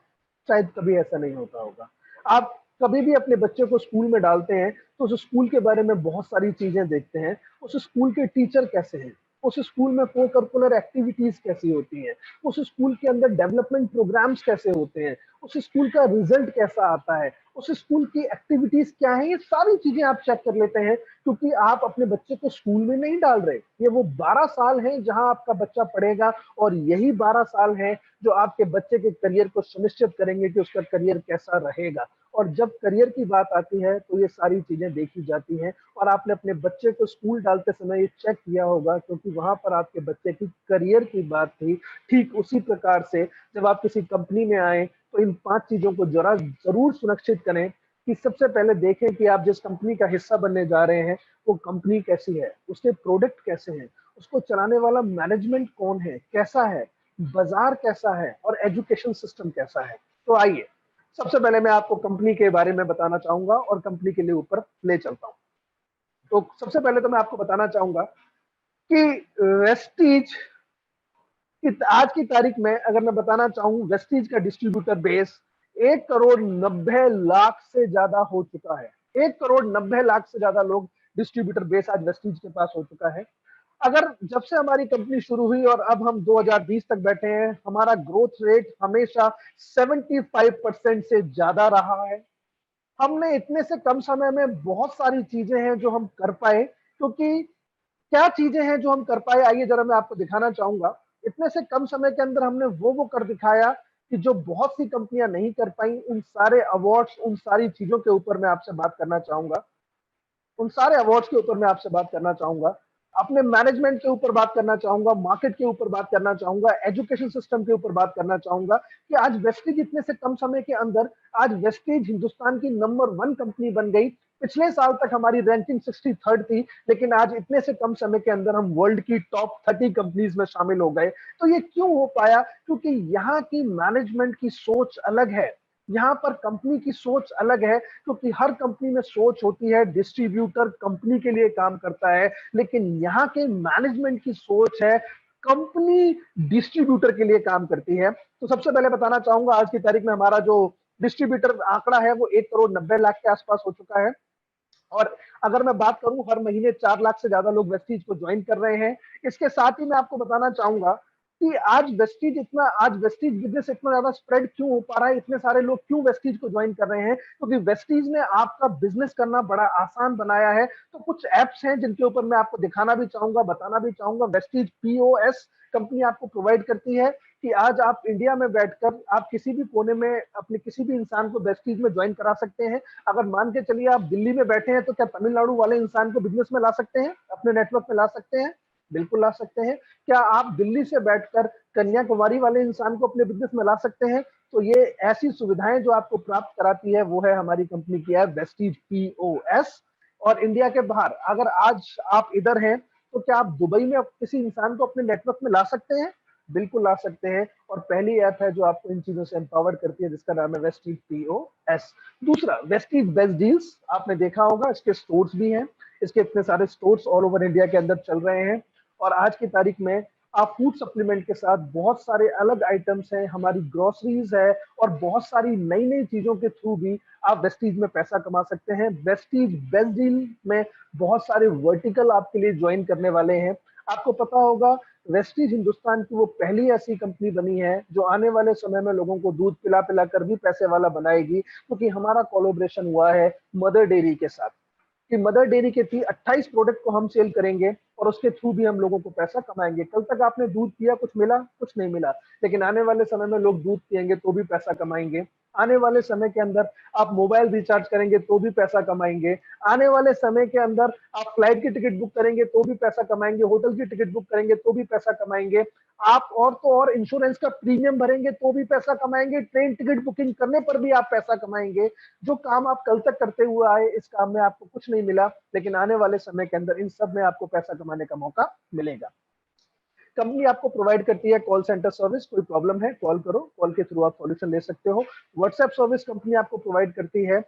शायद कभी ऐसा नहीं होता होगा। आप कभी भी अपने बच्चे को स्कूल में डालते हैं तो उस स्कूल के बारे में बहुत सारी चीजें देखते हैं। उस स्कूल के टीचर कैसे हैं, उस स्कूल में को करिकुलर एक्टिविटीज कैसी होती हैं, उस स्कूल के अंदर डेवलपमेंट प्रोग्राम्स कैसे होते हैं, उस स्कूल का रिजल्ट कैसा आता है, उस स्कूल की एक्टिविटीज क्या है, ये सारी चीजें आप चेक कर लेते हैं, क्योंकि आप अपने बच्चे को स्कूल में नहीं डाल रहे। ये वो 12 साल हैं जहां आपका बच्चा पढ़ेगा, और यही 12 साल हैं जो आपके बच्चे के करियर को सुनिश्चित करेंगे कि उसका करियर कैसा रहेगा। और जब करियर की बात आती है तो ये सारी चीजें देखी जाती हैं। और आपने अपने बच्चे को स्कूल डालते समय ये चेक किया होगा, क्योंकि वहां पर आपके बच्चे की करियर की बात थी। ठीक उसी प्रकार से जब आप किसी कंपनी में आए तो इन 5 चीजों को जरा जरूर सुनिश्चित करें कि सबसे पहले देखें कि आप जिस कंपनी का हिस्सा बनने जा रहे हैं वो कंपनी कैसी है, उसके प्रोडक्ट कैसे हैं, उसको चलाने वाला मैनेजमेंट कौन है, कैसा है, बाजार कैसा है, और एजुकेशन सिस्टम कैसा है। तो आइए सबसे पहले मैं आपको कंपनी के बारे में बताना चाहूंगा और कंपनी के लिए ऊपर ले चलता हूं। तो सबसे पहले तो मैं आपको बताना चाहूंगा कि वेस्टीज आज की तारीख में अगर मैं बताना चाहूं, वेस्टीज का डिस्ट्रीब्यूटर बेस 1,90,00,000 से ज्यादा हो चुका है। 1,90,00,000 से ज्यादा लोग डिस्ट्रीब्यूटर बेस आज वेस्टीज के पास हो चुका है। अगर जब से हमारी कंपनी शुरू हुई और अब हम 2020 तक बैठे हैं, हमारा ग्रोथ रेट हमेशा 75% से ज्यादा रहा है। हमने इतने से कम समय में बहुत सारी चीजें हैं जो हम कर पाए, क्योंकि क्या चीजें हैं जो हम कर पाए, आइए जरा मैं आपको दिखाना चाहूंगा। इतने से कम समय के अंदर हमने वो कर दिखाया कि जो बहुत सी कंपनियां नहीं कर पाई। उन सारे अवार्ड्स, उन सारी चीजों के ऊपर मैं आपसे बात करना चाहूंगा। उन सारे अवार्ड्स के ऊपर मैं आपसे बात करना चाहूंगा, अपने मैनेजमेंट के ऊपर बात करना चाहूंगा, मार्केट के ऊपर बात करना चाहूंगा, एजुकेशन सिस्टम के ऊपर बात करना चाहूंगा कि आज वेस्टीज इतने से कम समय के अंदर, आज वेस्टीज हिंदुस्तान की नंबर 1 कंपनी बन गई। पिछले साल तक हमारी रैंकिंग 63rd थी, लेकिन आज इतने से कम समय के अंदर हम वर्ल्ड की टॉप 30 कंपनीज में शामिल हो गए। तो ये क्यों हो पाया? क्योंकि यहाँ की मैनेजमेंट की सोच अलग है, यहाँ पर कंपनी की सोच अलग है। क्योंकि हर कंपनी में सोच होती है डिस्ट्रीब्यूटर कंपनी के लिए काम करता है, लेकिन यहाँ के मैनेजमेंट की सोच है कंपनी डिस्ट्रीब्यूटर के लिए काम करती है। तो सबसे पहले बताना चाहूंगा, आज की तारीख में हमारा जो डिस्ट्रीब्यूटर आंकड़ा है वो 1,90,00,000 के आसपास हो चुका है। और अगर मैं बात करूं, हर महीने 4 लाख से ज्यादा लोग वेस्टीज को ज्वाइन कर रहे हैं। इसके साथ ही मैं आपको बताना चाहूंगा कि आज वेस्टीज बिजनेस इतना ज्यादा स्प्रेड क्यों हो पा रहा है, इतने सारे लोग क्यों वेस्टीज को ज्वाइन कर रहे हैं, क्योंकि वेस्टीज ने आपका बिजनेस करना बड़ा आसान बनाया है। तो कुछ एप्स हैं जिनके ऊपर मैं आपको दिखाना भी चाहूंगा, बताना भी चाहूंगा। वेस्टीज पीओएस कंपनी आपको प्रोवाइड करती है कि आज आप इंडिया में बैठकर आप किसी भी कोने में अपने किसी भी इंसान को वेस्टीज में ज्वाइन करा सकते हैं। अगर मान के चलिए आप दिल्ली में बैठे हैं, तो क्या तमिलनाडु वाले इंसान को बिजनेस में ला सकते हैं, अपने नेटवर्क में ला सकते हैं? बिल्कुल ला सकते हैं। क्या आप दिल्ली से बैठकर कन्याकुमारी वाले इंसान को अपने बिजनेस में ला सकते हैं? तो ये ऐसी सुविधाएं जो आपको प्राप्त कराती है वो है हमारी कंपनी की है वेस्टीज पीओएस। और इंडिया के बाहर अगर आज आप इधर हैं, तो क्या आप दुबई में किसी इंसान को अपने नेटवर्क में ला सकते हैं? बिल्कुल ला सकते हैं। और पहली ऐप है जो आपको इन चीजों से एम्पावर करती है, जिसका नाम है वेस्टीज पीओएस। दूसरा, वेस्टीज बेस्ट डील्स, आपने देखा होगा, इसके स्टोर्स भी हैं। इसके इतने सारे स्टोर्स ऑल ओवर इंडिया के अंदर चल रहे हैं। और आज की तारीख में आप फूड सप्लीमेंट के साथ बहुत सारे अलग आइटम्स हैं, हमारी ग्रोसरीज है, और बहुत सारी नई नई चीजों के थ्रू भी आप वेस्टीज में पैसा कमा सकते हैं। वेस्टीज बेस्ट डील में बहुत सारे वर्टिकल आपके लिए ज्वाइन करने वाले हैं। आपको पता होगा, वेस्टीज हिंदुस्तान की वो पहली ऐसी कंपनी बनी है जो आने वाले समय में लोगों को दूध पिला पिला कर भी पैसे वाला बनाएगी, क्योंकि हमारा कोलैबोरेशन हुआ है मदर डेयरी के साथ। कि मदर डेयरी के थी 28 प्रोडक्ट को हम सेल करेंगे और उसके थ्रू भी हम लोगों को पैसा कमाएंगे। कल तक आपने दूध पिया, कुछ मिला? कुछ नहीं मिला। लेकिन आने वाले समय में लोग दूध पियेंगे तो भी पैसा कमाएंगे। आने वाले समय के अंदर आप मोबाइल रिचार्ज करेंगे तो भी पैसा कमाएंगे। आने वाले समय के अंदर आप फ्लाइट की टिकट बुक करेंगे तो भी पैसा कमाएंगे, होटल की टिकट बुक करेंगे तो भी पैसा कमाएंगे। आप और तो और इंश्योरेंस का प्रीमियम भरेंगे तो भी पैसा कमाएंगे, ट्रेन टिकट बुकिंग करने पर भी आप पैसा कमाएंगे। जो काम आप कल तक करते हुए आए, इस काम में आपको कुछ नहीं मिला, लेकिन आने वाले समय के अंदर इन सब में आपको पैसा कमाने का मौका मिलेगा। कंपनी आपको प्रोवाइड करती है कॉल सेंटर सर्विस, कोई प्रॉब्लम है कॉल करो, कॉल के थ्रू आप सॉल्यूशन ले सकते हो। व्हाट्सएप सर्विस कंपनी आपको प्रोवाइड करती है।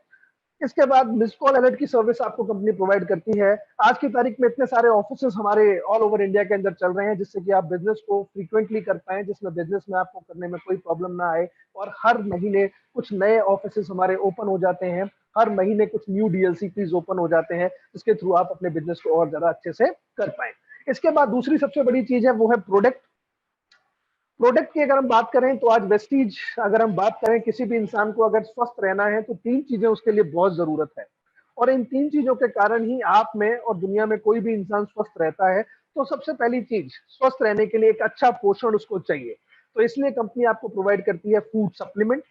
इसके बाद मिस कॉल अलर्ट की सर्विस आपको कंपनी प्रोवाइड करती है। आज की तारीख में इतने सारे ऑफिसेस हमारे ऑल ओवर इंडिया के अंदर चल रहे हैं, जिससे कि आप बिजनेस को फ्रीक्वेंटली कर पाए, जिसमें बिजनेस में आपको करने में कोई प्रॉब्लम ना आए। और हर महीने कुछ नए ऑफिसेस हमारे ओपन हो जाते हैं, हर महीने कुछ न्यू डीएलसीपीज ओपन हो जाते हैं, जिसके थ्रू आप अपने बिजनेस को और ज्यादा अच्छे से कर पाए। इसके बाद दूसरी सबसे बड़ी चीज है वो है प्रोडक्ट। प्रोडक्ट की अगर हम बात करें तो आज वेस्टीज, अगर हम बात करें किसी भी इंसान को अगर स्वस्थ रहना है तो 3 चीजें उसके लिए बहुत जरूरत है, और इन 3 चीजों के कारण ही आप में और दुनिया में कोई भी इंसान स्वस्थ रहता है। तो सबसे पहली चीज, स्वस्थ रहने के लिए एक अच्छा पोषण उसको चाहिए। तो इसलिए कंपनी आपको प्रोवाइड करती है फूड सप्लीमेंट।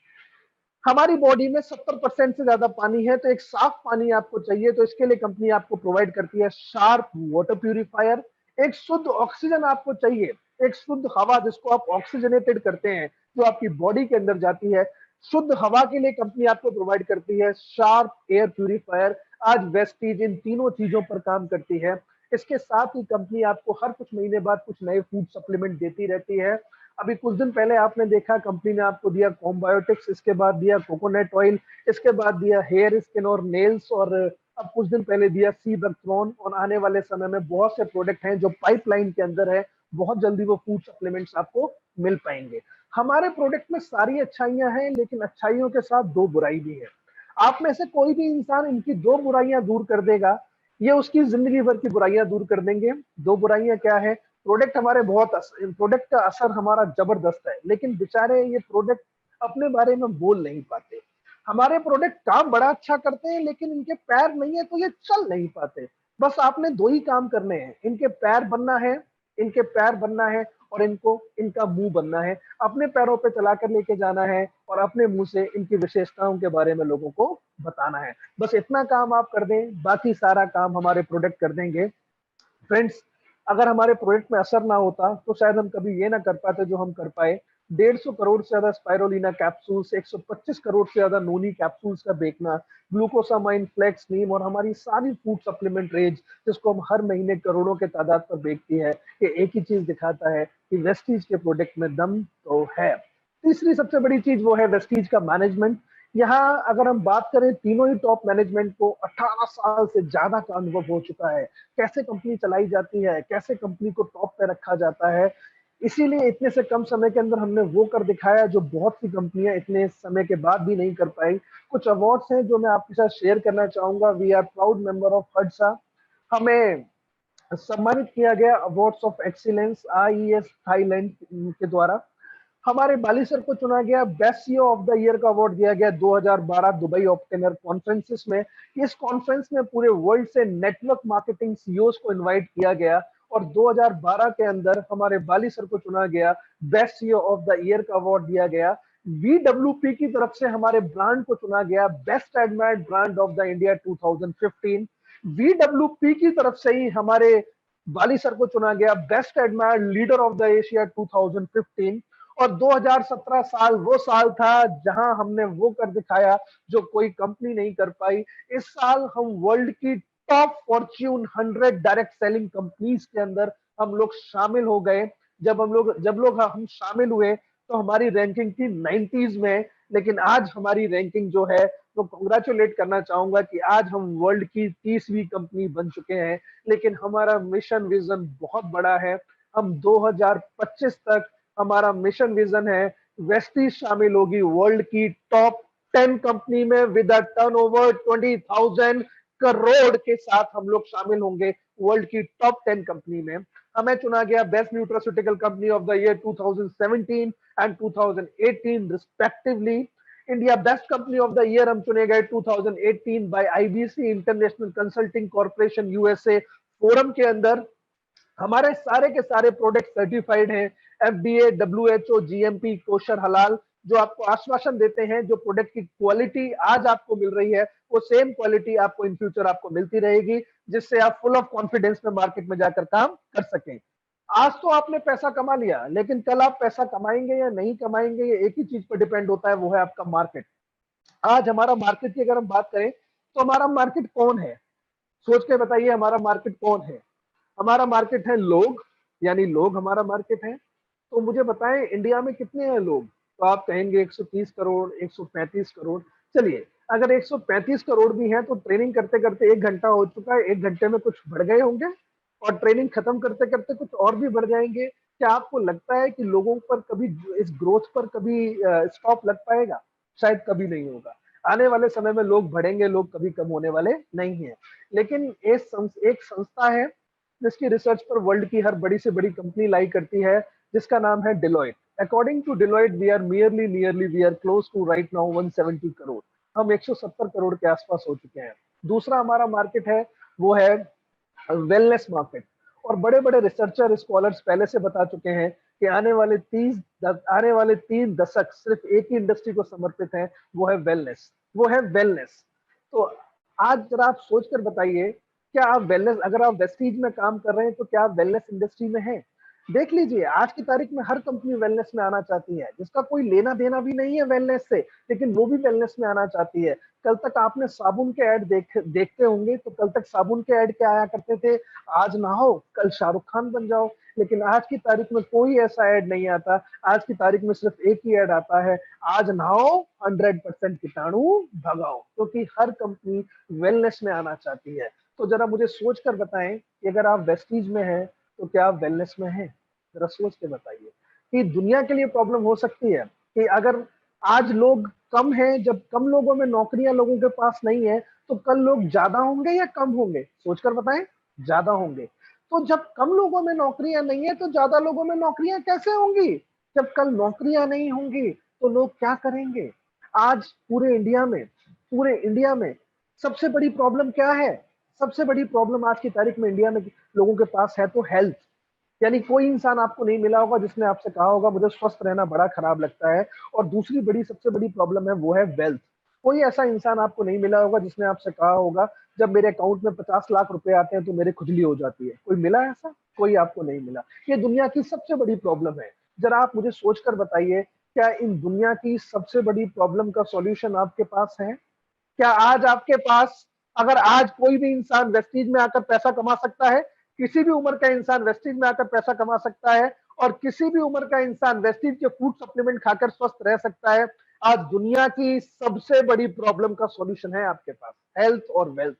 हमारी बॉडी में 70% से ज्यादा पानी है, तो एक साफ पानी आपको चाहिए, तो इसके लिए कंपनी आपको प्रोवाइड करती है शार्प वाटर प्यूरिफायर। एक शुद्ध ऑक्सीजन आपको चाहिए, एक शुद्ध हवा जिसको आप ऑक्सीजनेटेड करते हैं, जो आपकी बॉडी के अंदर जाती है, शुद्ध हवा के लिए कंपनी आपको प्रोवाइड करती है शार्प एयर प्यूरिफायर। आज वेस्टीज इन तीनों चीजों पर काम करती है। इसके साथ ही कंपनी आपको हर कुछ महीने बाद कुछ नए फूड सप्लीमेंट देती रहती है। अभी कुछ दिन पहले आपने देखा कंपनी ने आपको दिया कॉम्बायोटिक्स, इसके बाद दिया कोकोनट ऑयल, इसके बाद दिया हेयर, स्किन और नेल्स, और अब कुछ दिन पहले दिया सी बकथ्रॉन, और आने वाले समय में बहुत से प्रोडक्ट हैं जो पाइपलाइन के अंदर है। बहुत जल्दी वो फूड सप्लीमेंट्स आपको मिल पाएंगे। हमारे प्रोडक्ट में सारी अच्छाइयां हैं, लेकिन अच्छाइयों के साथ 2 बुराई भी है। आप में से कोई भी इंसान इनकी 2 बुराइयां दूर कर देगा, ये उसकी जिंदगी भर की बुराइयां दूर कर देंगे। 2 बुराइयां क्या है? प्रोडक्ट हमारे प्रोडक्ट का असर हमारा जबरदस्त है, लेकिन बेचारे ये प्रोडक्ट अपने बारे में बोल नहीं पाते। हमारे प्रोडक्ट काम बड़ा अच्छा करते हैं, लेकिन इनके पैर नहीं है तो ये चल नहीं पाते। बस आपने 2 ही काम करने हैं, इनके पैर बनना है, इनके पैर बनना है, और इनको इनका मुंह बनना है। अपने पैरों पे चलाकर लेके जाना है, और अपने मुंह से इनकी विशेषताओं के बारे में लोगों को बताना है। बस इतना काम आप कर दें, बाकी सारा काम हमारे प्रोडक्ट कर देंगे। फ्रेंड्स, अगर हमारे प्रोजेक्ट में असर ना होता तो शायद हम कभी ये ना कर पाते जो हम कर पाए। 150 करोड़ से ज्यादा स्पाइरोलिना कैप्सूल्स, 125 करोड़ से ज्यादा नोनी कैप्सूल्स का बेचना, ग्लूकोसामाइन, फ्लेक्स, नीम, और हमारी सारी फूड सप्लीमेंट रेंज जिसको हम हर महीने करोड़ों के तादाद पर बेचती है, ये एक ही चीज दिखाता है कि वेस्टीज के प्रोडक्ट में दम तो है। तीसरी सबसे बड़ी चीज वो है वेस्टीज का मैनेजमेंट। यहाँ अगर हम बात करें, तीनों ही टॉप मैनेजमेंट को 18 साल से ज्यादा का अनुभव हो चुका है, कैसे कंपनी चलाई जाती है, कैसे कंपनी को टॉप पे रखा जाता है। इसीलिए इतने से कम समय के अंदर हमने वो कर दिखाया जो बहुत सी कंपनियां इतने समय के बाद भी नहीं कर पाई। कुछ अवार्ड्स हैं जो मैं आपके साथ शेयर करना चाहूंगा। We are proud member of हडसा। हमें सम्मानित किया गया awards of excellence IES Thailand के द्वारा। हमारे बाली सर को चुना गया best CEO of the year का अवार्ड दिया गया 2012 दुबई ओप्टेनर कॉन्फ्रेंसिस में। इस कॉन्फ्रेंस में पूरे वर्ल्ड से नेटवर्क मार्केटिंग सीईओज को इनवाइट किया गया, और 2012 के अंदर हमारे बाली सर को चुना गया best CEO of the year का अवार्ड दिया गया। VWP की तरफ से हमारे ब्रांड को चुना गया best admired brand of the India 2015। VWP की तरफ से ही हमारे बाली सर को चुना गया best admired leader of the Asia 2015। और 2017 साल वो साल था जहां हमने वो कर दिखाया जो कोई कंपनी नहीं कर पाई। इस साल हम वर्ल्ड की top Fortune 100 direct selling companies के अंदर हम लोग शामिल हो गए। जब लोग हम शामिल हुए तो हमारी रैंकिंग थी 90s में, लेकिन आज हमारी रैंकिंग जो है, तो कॉन्ग्रेचुलेट करना चाहूंगा कि आज हम वर्ल्ड की 30वीं कंपनी बन चुके हैं। लेकिन हमारा मिशन विजन बहुत बड़ा है। हम 2025 तक, हमारा मिशन विजन है, वेस्टीज शामिल होगी वर्ल्ड की टॉप 10 कंपनी में विद अ टर्नओवर 20,000 करोड़ के साथ। हम लोग शामिल होंगे वर्ल्ड की टॉप 10 कंपनी में। हमें चुना गया best nutraceutical company of the year 2017 and 2018 respectively. India best company of the year हम चुने गए 2018 by IBC international consulting corporation USA forum के अंदर। हमारे सारे के सारे प्रोडक्ट सर्टिफाइड हैं FDA, WHO, GMP, कोशर, हलाल, जो आपको आश्वासन देते हैं जो प्रोडक्ट की क्वालिटी आज आपको मिल रही है वो सेम क्वालिटी आपको इन फ्यूचर आपको मिलती रहेगी, जिससे आप फुल ऑफ कॉन्फिडेंस में मार्केट में जाकर काम कर सकें। आज तो आपने पैसा कमा लिया, लेकिन कल आप पैसा कमाएंगे या नहीं कमाएंगे ये एक ही चीज पर डिपेंड होता है, वो है आपका मार्केट। आज हमारा मार्केट की अगर हम बात करें तो हमारा मार्केट कौन है? सोच के बताइए, हमारा मार्केट कौन है? हमारा मार्केट है लोग, यानी लोग हमारा मार्केट है। तो मुझे बताएं इंडिया में कितने हैं लोग? तो आप कहेंगे 130 करोड़, 135 करोड़। चलिए, अगर 135 करोड़ भी हैं तो ट्रेनिंग करते करते 1 घंटा हो चुका है, 1 घंटे में कुछ बढ़ गए होंगे, और ट्रेनिंग खत्म करते करते कुछ और भी बढ़ जाएंगे। क्या आपको लगता है कि लोगों पर कभी, इस ग्रोथ पर कभी स्टॉप लग पाएगा? शायद कभी नहीं होगा। आने वाले समय में लोग बढ़ेंगे, लोग कभी कम होने वाले नहीं है। लेकिन एक संस्था है जिसकी रिसर्च पर वर्ल्ड की हर बड़ी से बड़ी कंपनी लाई करती है, जिसका नाम है Deloitte. According to Deloitte, we are we are close to right now 170 crore. हम 170 करोड़ के आसपास हो चुके हैं। दूसरा हमारा मार्केट है वो है वेलनेस मार्केट। और बड़े बड़े रिसर्चर स्कॉलर्स पहले से बता चुके हैं कि आने वाले 3 दशक सिर्फ एक ही इंडस्ट्री को समर्पित है, वो है वेलनेस। तो आज जरा आप सोच कर बताइए, क्या आप वेलनेस, अगर आप वेस्टीज में काम कर रहे हैं तो क्या आप वेलनेस इंडस्ट्री में हैं? देख लीजिए, आज की तारीख में हर कंपनी वेलनेस में आना चाहती है, जिसका कोई लेना देना भी नहीं है वेलनेस से, लेकिन वो भी वेलनेस में आना चाहती है। कल तक आपने साबुन के ऐड देखते होंगे, तो कल तक साबुन के ऐड क्या आया करते थे? आज नहाओ, कल शाहरुख खान बन जाओ। लेकिन आज की तारीख में कोई ऐसा ऐड नहीं आता। आज की तारीख में सिर्फ एक ही ऐड आता है, आज नहाओ 100% कीटाणु भगाओ, क्योंकि हर कंपनी वेलनेस में आना चाहती है। तो जरा मुझे सोच कर बताएं कि अगर आप वेस्टीज में हैं तो क्या आप वेलनेस में हैं? जरा सोच के बताइए कि दुनिया के लिए प्रॉब्लम हो सकती है कि अगर आज लोग कम हैं, जब कम लोगों में नौकरियां लोगों के पास नहीं है, तो कल लोग ज्यादा होंगे या कम होंगे? सोचकर बताएं। ज्यादा होंगे। तो जब कम लोगों में नौकरियां नहीं है तो ज्यादा लोगों में नौकरियां कैसे होंगी? जब कल नौकरियां नहीं होंगी तो लोग क्या करेंगे? आज पूरे इंडिया में सबसे बड़ी प्रॉब्लम क्या है? सबसे बड़ी प्रॉब्लम आज की तारीख में इंडिया में लोगों के पास है तो हेल्थ। यानी कोई इंसान आपको नहीं मिला होगा जिसने आपसे कहा होगा मुझे स्वस्थ रहना बड़ा खराब लगता है। और दूसरी सबसे बड़ी प्रॉब्लम है वो है वेल्थ। कोई ऐसा इंसान आपको नहीं मिला होगा जिसने आपसे कहा होगा जब मेरे अकाउंट में 50 लाख रुपए आते हैं तो मेरे खुजली हो जाती है। कोई मिला ऐसा? कोई आपको नहीं मिला। ये दुनिया की सबसे बड़ी प्रॉब्लम है। जरा आप मुझे सोचकर बताइए, क्या इन दुनिया की सबसे बड़ी प्रॉब्लम का सॉल्यूशन आपके पास है? क्या आज आपके पास, अगर आज कोई भी इंसान वेस्टीज में आकर पैसा कमा सकता है, किसी भी उम्र का इंसान वेस्टीज में आकर पैसा कमा सकता है, और किसी भी उम्र का इंसान वेस्टीज के फूड सप्लीमेंट खाकर स्वस्थ रह सकता है। आज दुनिया की सबसे बड़ी प्रॉब्लम का सॉल्यूशन है आपके पास, हेल्थ और वेल्थ।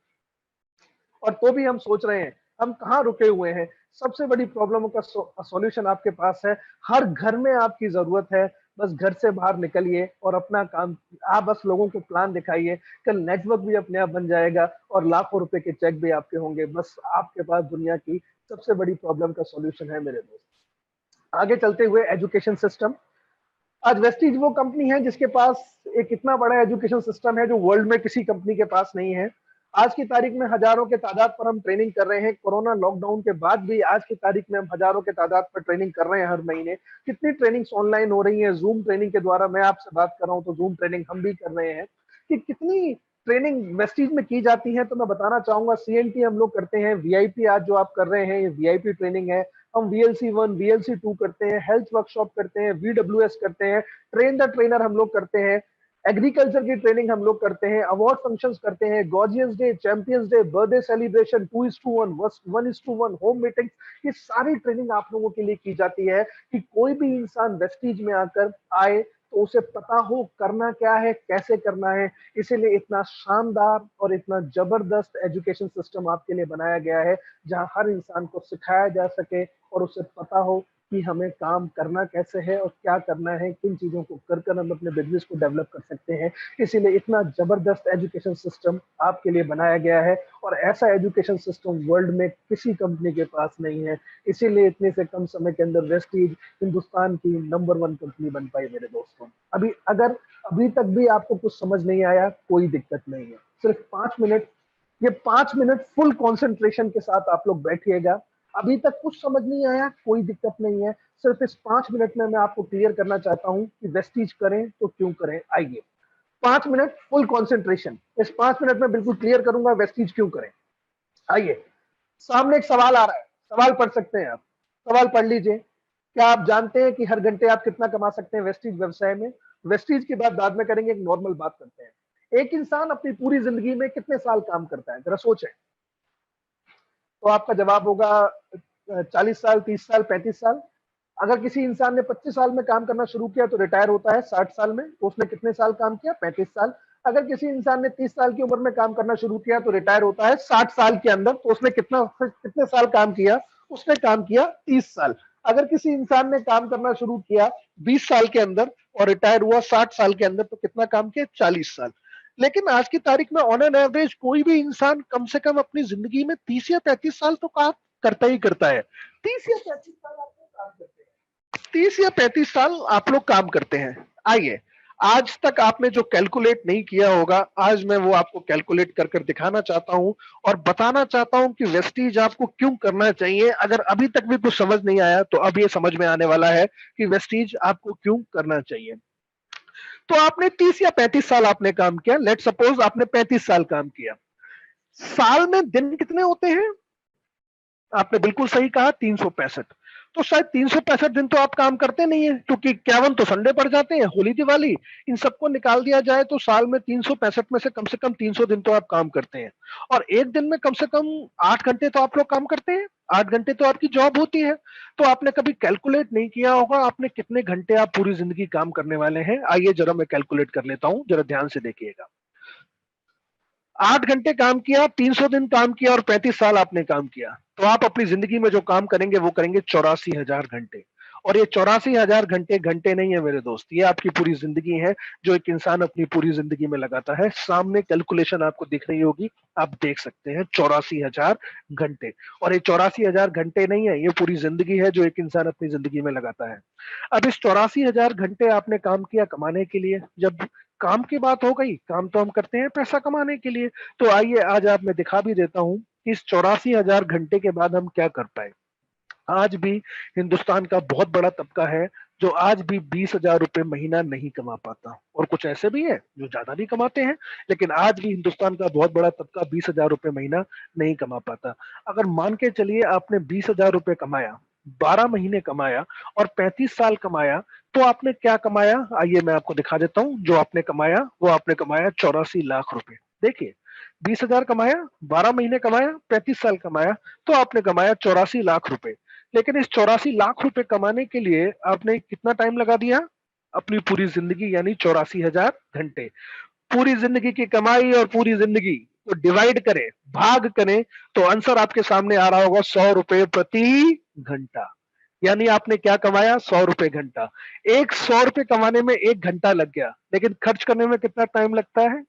और तो भी हम सोच रहे हैं, हम कहाँ रुके हुए हैं? सबसे बड़ी प्रॉब्लम का सॉल्यूशन आपके पास है। हर घर में आपकी जरूरत है। बस घर से बाहर निकलिए और अपना काम, आप बस लोगों को प्लान दिखाइए, कल नेटवर्क भी अपने आप बन जाएगा और लाखों रुपए के चेक भी आपके होंगे। बस आपके पास दुनिया की सबसे बड़ी प्रॉब्लम का सॉल्यूशन है मेरे दोस्त। आगे चलते हुए, एजुकेशन सिस्टम। आज वेस्टीज वो कंपनी है जिसके पास एक इतना बड़ा एजुकेशन सिस्टम है जो वर्ल्ड में किसी कंपनी के पास नहीं है। आज की तारीख में हजारों के तादाद पर हम ट्रेनिंग कर रहे हैं। कोरोना लॉकडाउन के बाद भी आज की तारीख में हम हजारों के तादाद पर ट्रेनिंग कर रहे हैं हर महीने। कितनी ट्रेनिंग्स ऑनलाइन हो रही हैं, जूम ट्रेनिंग के द्वारा। मैं आपसे बात कर रहा हूं तो जूम ट्रेनिंग हम भी कर रहे हैं। कि कितनी ट्रेनिंग वेस्टीज में की जाती है, तो मैं बताना चाहूंगा, सीएनटी हम लोग करते हैं, वीआईपी आज जो आप कर रहे हैं ये वीआईपी ट्रेनिंग है। हम VLC1 VLC2 करते हैं, हेल्थ वर्कशॉप करते हैं, VWS करते हैं, ट्रेन द ट्रेनर हम लोग करते हैं, एग्रीकल्चर की ट्रेनिंग हम लोग करते हैं, अवार्ड फंक्शंस करते हैं, gorgeous day, champions day, birthday celebration, 2:1, 1:1 home meetings. ये सारी ट्रेनिंग आप लोगों के लिए की जाती है कि कोई भी इंसान वेस्टीज में आकर आए तो उसे पता हो करना क्या है, कैसे करना है। इसीलिए इतना शानदार और इतना जबरदस्त एजुकेशन सिस्टम आपके लिए बनाया गया है, जहां हर इंसान को सिखाया जा सके और उसे पता हो कि हमें काम करना कैसे है और क्या करना है, किन चीजों को कर कर हम अपने बिजनेस को डेवलप कर सकते हैं। इसीलिए इतना जबरदस्त एजुकेशन सिस्टम आपके लिए बनाया गया है, और ऐसा एजुकेशन सिस्टम वर्ल्ड में किसी कंपनी के पास नहीं है। इसीलिए इतने से कम समय के अंदर वेस्टीज हिंदुस्तान की नंबर 1 कंपनी बन पाई मेरे दोस्तों। अभी तक भी आपको कुछ समझ नहीं आया, कोई दिक्कत नहीं है। सिर्फ 5 मिनट, ये 5 मिनट फुल कंसंट्रेशन के साथ आप लोग बैठिएगा। अभी तक कुछ समझ नहीं आया, कोई दिक्कत नहीं है। सिर्फ इस 5 मिनट में मैं आपको क्लियर करना चाहता हूं कि वेस्टीज करें तो क्यों करें। आइए, 5 मिनट फुल कंसंट्रेशन। इस 5 मिनट में बिल्कुल क्लियर करूंगा वेस्टीज क्यों करें। आइए, सामने एक सवाल आ रहा है, सवाल पढ़ सकते हैं आप। सवाल पढ़ लीजिए। क्या आप जानते हैं कि हर घंटे आप कितना कमा सकते हैं वेस्टीज व्यवसाय में? वेस्टीज की बात बाद में करेंगे, एक नॉर्मल बात करते हैं। एक इंसान अपनी पूरी जिंदगी में कितने साल काम करता है, जरा सोचें। तो आपका जवाब होगा 40 साल, 30 साल, 35 साल। अगर किसी इंसान ने 25 साल में काम करना शुरू किया तो रिटायर होता है 60 साल में, तो उसने कितने साल काम किया? 35 साल। अगर किसी इंसान ने 30 साल की उम्र में काम करना शुरू किया तो रिटायर होता है 60 साल के अंदर, तो उसने कितने साल काम किया? उसने काम किया 30 साल। अगर किसी इंसान ने काम करना शुरू किया 20 साल के अंदर और रिटायर हुआ 60 साल के अंदर, तो कितना काम किया? 40 साल। लेकिन आज की तारीख में ऑन एन एवरेज कोई भी इंसान कम से कम अपनी जिंदगी में 30 या 35 साल तो काम करता ही करता है। 30 या 35 साल आप काम करते हैं। 30 या 35 साल आप लोग काम करते हैं। आइए, आज तक आपने जो कैलकुलेट नहीं किया होगा, आज मैं वो आपको कैलकुलेट कर कर दिखाना चाहता हूं और बताना चाहता हूं कि वेस्टीज आपको क्यों करना चाहिए। अगर अभी तक भी कुछ समझ नहीं आया तो अब ये समझ में आने वाला है कि वेस्टीज आपको क्यों करना चाहिए। तो आपने 30 या 35 साल आपने काम किया, लेट सपोज आपने 35 साल काम किया। साल में दिन कितने होते हैं? आपने बिल्कुल सही कहा, 365। तो शायद 365 दिन तो आप काम करते नहीं है, क्योंकि 51 तो संडे पड़ जाते हैं, होली दिवाली, इन सबको निकाल दिया जाए तो साल में 365 में से कम 300 दिन तो आप काम करते हैं। और एक दिन में कम से कम 8 घंटे तो आप लोग काम करते हैं, 8 घंटे तो आपकी जॉब होती है। तो आपने कभी कैलकुलेट नहीं किया होगा आपने कितने घंटे आप पूरी जिंदगी काम करने वाले हैं। आइए जरा मैं कैलकुलेट कर लेता हूं, जरा ध्यान से देखिएगा। 8 घंटे काम किया, 300 दिन काम किया और 35 साल आपने काम किया, तो आप अपनी जिंदगी में जो काम करेंगे वो करेंगे 84,000 घंटे। और ये 84,000 घंटे घंटे नहीं है मेरे दोस्त, ये आपकी पूरी जिंदगी है जो एक इंसान अपनी पूरी जिंदगी में लगाता है। सामने कैलकुलेशन आपको दिख रही होगी, आप देख सकते हैं 84,000 घंटे। और ये 84,000 घंटे नहीं है, ये पूरी जिंदगी है जो एक इंसान अपनी जिंदगी में लगाता है। अब इस 84,000 घंटे आपने काम किया कमाने के लिए। जब काम की बात हो गई, काम तो हम करते हैं पैसा कमाने के लिए। तो आइए आज आप मैं दिखा भी देता हूं कि इस 84,000 घंटे के बाद हम क्या कर पाए। आज भी हिंदुस्तान का बहुत बड़ा तबका है जो आज भी 20,000 रुपए महीना नहीं कमा पाता, और कुछ ऐसे भी है जो ज्यादा भी कमाते हैं, लेकिन आज भी हिंदुस्तान का बहुत बड़ा तबका 20,000 रुपए महीना नहीं कमा पाता। अगर मान के चलिए आपने 20,000 रुपए कमाया, 12 महीने कमाया और 35 साल कमाया, तो आपने क्या कमाया आइए मैं आपको दिखा देता हूं। जो आपने कमाया वो आपने कमाया 84 लाख रुपए। देखिए, 20,000 कमाया, 12 महीने कमाया, 35 साल कमाया, तो आपने कमाया 84 लाख रुपए। लेकिन इस 84 लाख रुपए कमाने के लिए आपने कितना टाइम लगा दिया? अपनी पूरी जिंदगी, यानी 84,000 घंटे। पूरी जिंदगी की कमाई और पूरी जिंदगी को डिवाइड करें, भाग करें, तो आंसर आपके सामने आ रहा होगा 100 रुपए प्रति घंटा। यानी आपने क्या कमाया? 100 रुपए घंटा। एक 100 रुपए कमाने में 1 घंटा लग गया, लेकिन खर्च करने में कितना टाइम लगता है?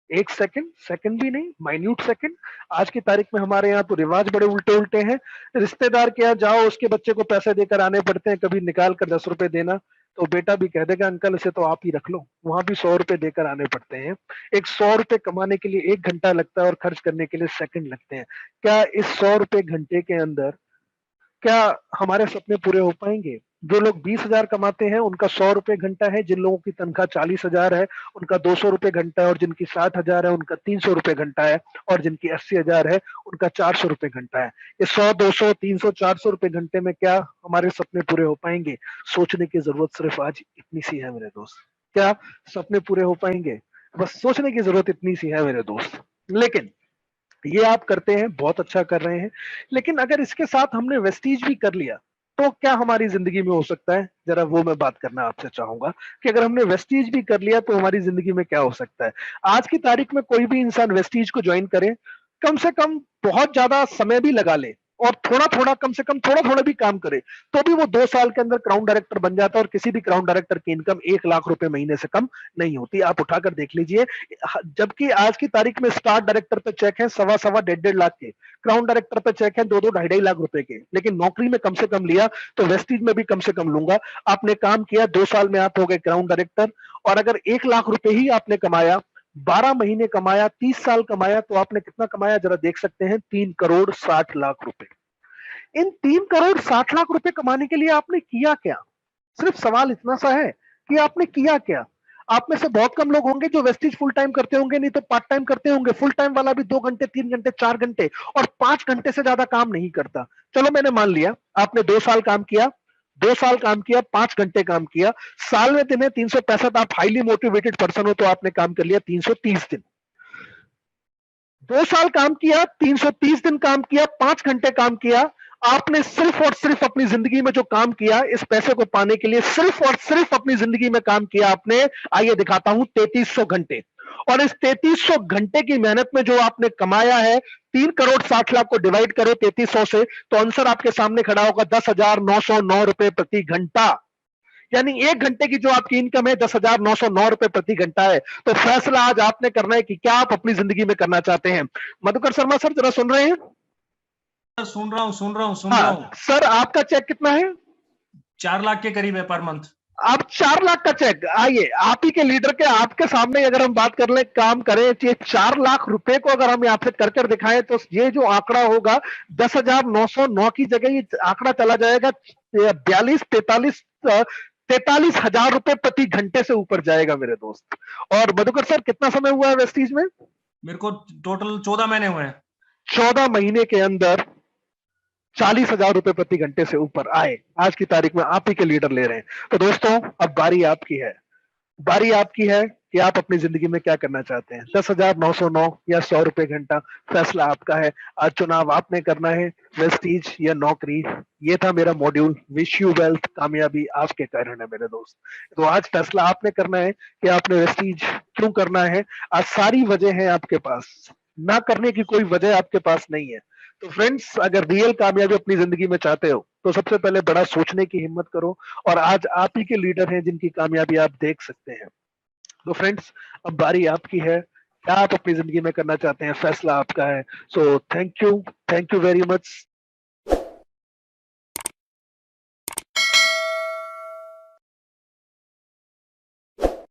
1 सेकंड, सेकंड भी नहीं, माइन्यूट सेकंड। आज की तारीख में हमारे यहाँ तो रिवाज बड़े उल्टे उल्टे हैं। रिश्तेदार के यहाँ जाओ, उसके बच्चे को पैसे देकर आने पड़ते हैं, कभी निकाल कर 10 रुपए देना, तो बेटा भी कह देगा अंकल इसे तो आप ही रख लो, वहां भी 100 रुपए देकर आने पड़ते हैं। एक 100 रुपए कमाने के लिए 1 घंटा लगता है और खर्च करने के लिए सेकंड लगते हैं। क्या इस 100 रुपए घंटे के अंदर क्या हमारे सपने पूरे हो पाएंगे? जो लोग 20,000 कमाते हैं उनका 100 रुपए घंटा है, जिन लोगों की तनख्वाह 40,000 है उनका 200 रुपए घंटा है, और जिनकी 60,000 है उनका 300 रुपए घंटा है, और जिनकी 80,000 है उनका 400 रुपए घंटा है। ये 100, 200, 300, 400 रुपए घंटे में क्या हमारे सपने पूरे हो पाएंगे? सोचने की जरूरत सिर्फ आज इतनी सी है मेरे दोस्त। क्या सपने पूरे हो पाएंगे? बस सोचने की जरूरत इतनी सी है मेरे दोस्त। लेकिन ये आप करते हैं, बहुत अच्छा कर रहे हैं, लेकिन अगर इसके साथ हमने वेस्टीज भी कर लिया तो क्या हमारी जिंदगी में हो सकता है? जरा वो मैं बात करना आपसे चाहूंगा कि अगर हमने वेस्टीज भी कर लिया तो हमारी जिंदगी में क्या हो सकता है। आज की तारीख में कोई भी इंसान वेस्टीज को ज्वाइन करे, कम से कम बहुत ज्यादा समय भी लगा ले और थोड़ा थोड़ा, कम से कम थोड़ा थोड़ा भी काम करे, तो भी वो 2 साल के अंदर क्राउन डायरेक्टर बन जाता है। और किसी भी क्राउन डायरेक्टर की इनकम 1 लाख रुपए महीने से कम नहीं होती। आप उठाकर देख लीजिए, जबकि आज की तारीख में स्टार डायरेक्टर पे चेक है 1.25 1.5 लाख के, क्राउन डायरेक्टर पे चेक है 2 2.5 लाख रुपए के। लेकिन नौकरी में कम से कम लिया तो वेस्टीज में भी कम से कम लूंगा। आपने काम किया, 2 साल में आप हो गए क्राउन डायरेक्टर, और अगर 1 लाख रुपए ही आपने कमाया, 12 महीने कमाया, 30 साल कमाया, तो आपने कितना कमाया जरा देख सकते हैं? 3 करोड़ 60 लाख रुपए। इन 3 करोड़ 60 लाख रुपए कमाने के लिए आपने किया क्या? सिर्फ सवाल इतना सा है कि आपने किया क्या। आप में से बहुत कम लोग होंगे जो वेस्टीज फुल टाइम करते होंगे, नहीं तो पार्ट टाइम करते होंगे। फुल टाइम वाला भी 2 घंटे, 3 घंटे, 4 घंटे और 5 घंटे से ज्यादा काम नहीं करता। चलो मैंने मान लिया आपने 2 साल काम किया, 2 साल काम किया, 5 घंटे काम किया, साल में दिन है 365, आप हाईली मोटिवेटेड पर्सन हो तो आपने काम कर लिया 330 दिन। 2 साल काम किया, 330 दिन काम किया, 5 घंटे काम किया, आपने सिर्फ और सिर्फ अपनी जिंदगी में जो काम किया इस पैसे को पाने के लिए, सिर्फ और सिर्फ अपनी जिंदगी में काम किया आपने, आइए दिखाता हूं, 3300 घंटे। और इस 3300 घंटे की मेहनत में जो आपने कमाया है, 3 करोड़ 60 लाख को डिवाइड करो 3300 से, तो आंसर आपके सामने खड़ा होगा 10,909 रुपए प्रति घंटा। यानी 1 घंटे की जो आपकी इनकम है 10,909 रुपए प्रति घंटा है। तो फैसला आज आपने करना है कि क्या आप अपनी जिंदगी में करना चाहते हैं। मधुकर शर्मा सर, जरा सुन रहे हैं? सुन रहा हूं। सर, आपका चेक कितना है? 4 लाख के करीब है पर मंथ। अब 4 लाख का चेक, आइए आप ही के लीडर के आपके सामने अगर हम बात कर ले, काम करें, ये 4 लाख रुपए को अगर हम यहाँ पे कर कर दिखाएं तो ये जो आंकड़ा होगा 10,909 की जगह ये आंकड़ा चला जाएगा 43,हजार रुपए प्रति घंटे से ऊपर जाएगा मेरे दोस्त। और मधुकर सर कितना समय हुआ है वेस्टीज में? मेरे को टोटल 14 महीने हुए हैं। 14 महीने के अंदर 40,000 रुपए प्रति घंटे से ऊपर आए, आज की तारीख में आप ही के लीडर ले रहे हैं। तो दोस्तों अब बारी आपकी है, बारी आपकी है कि आप अपनी जिंदगी में क्या करना चाहते हैं। 10,909 या 100 रुपए घंटा, फैसला आपका है। आज चुनाव आपने करना है, वेस्टीज या नौकरी। ये था मेरा मॉड्यूल, विश यू वेल्थ, कामयाबी आपके कारण है मेरे दोस्त। तो आज फैसला आपने करना है कि आपने वेस्टीज क्यों करना है। आज सारी वजह है आपके पास, ना करने की कोई वजह आपके पास नहीं है। तो फ्रेंड्स, अगर रियल कामयाबी अपनी जिंदगी में चाहते हो तो सबसे पहले बड़ा सोचने की हिम्मत करो, और आज आप ही के लीडर हैं जिनकी कामयाबी आप देख सकते हैं। तो फ्रेंड्स अब बारी आपकी है, क्या आप अपनी जिंदगी में करना चाहते हैं, फैसला आपका है। So thank you very much.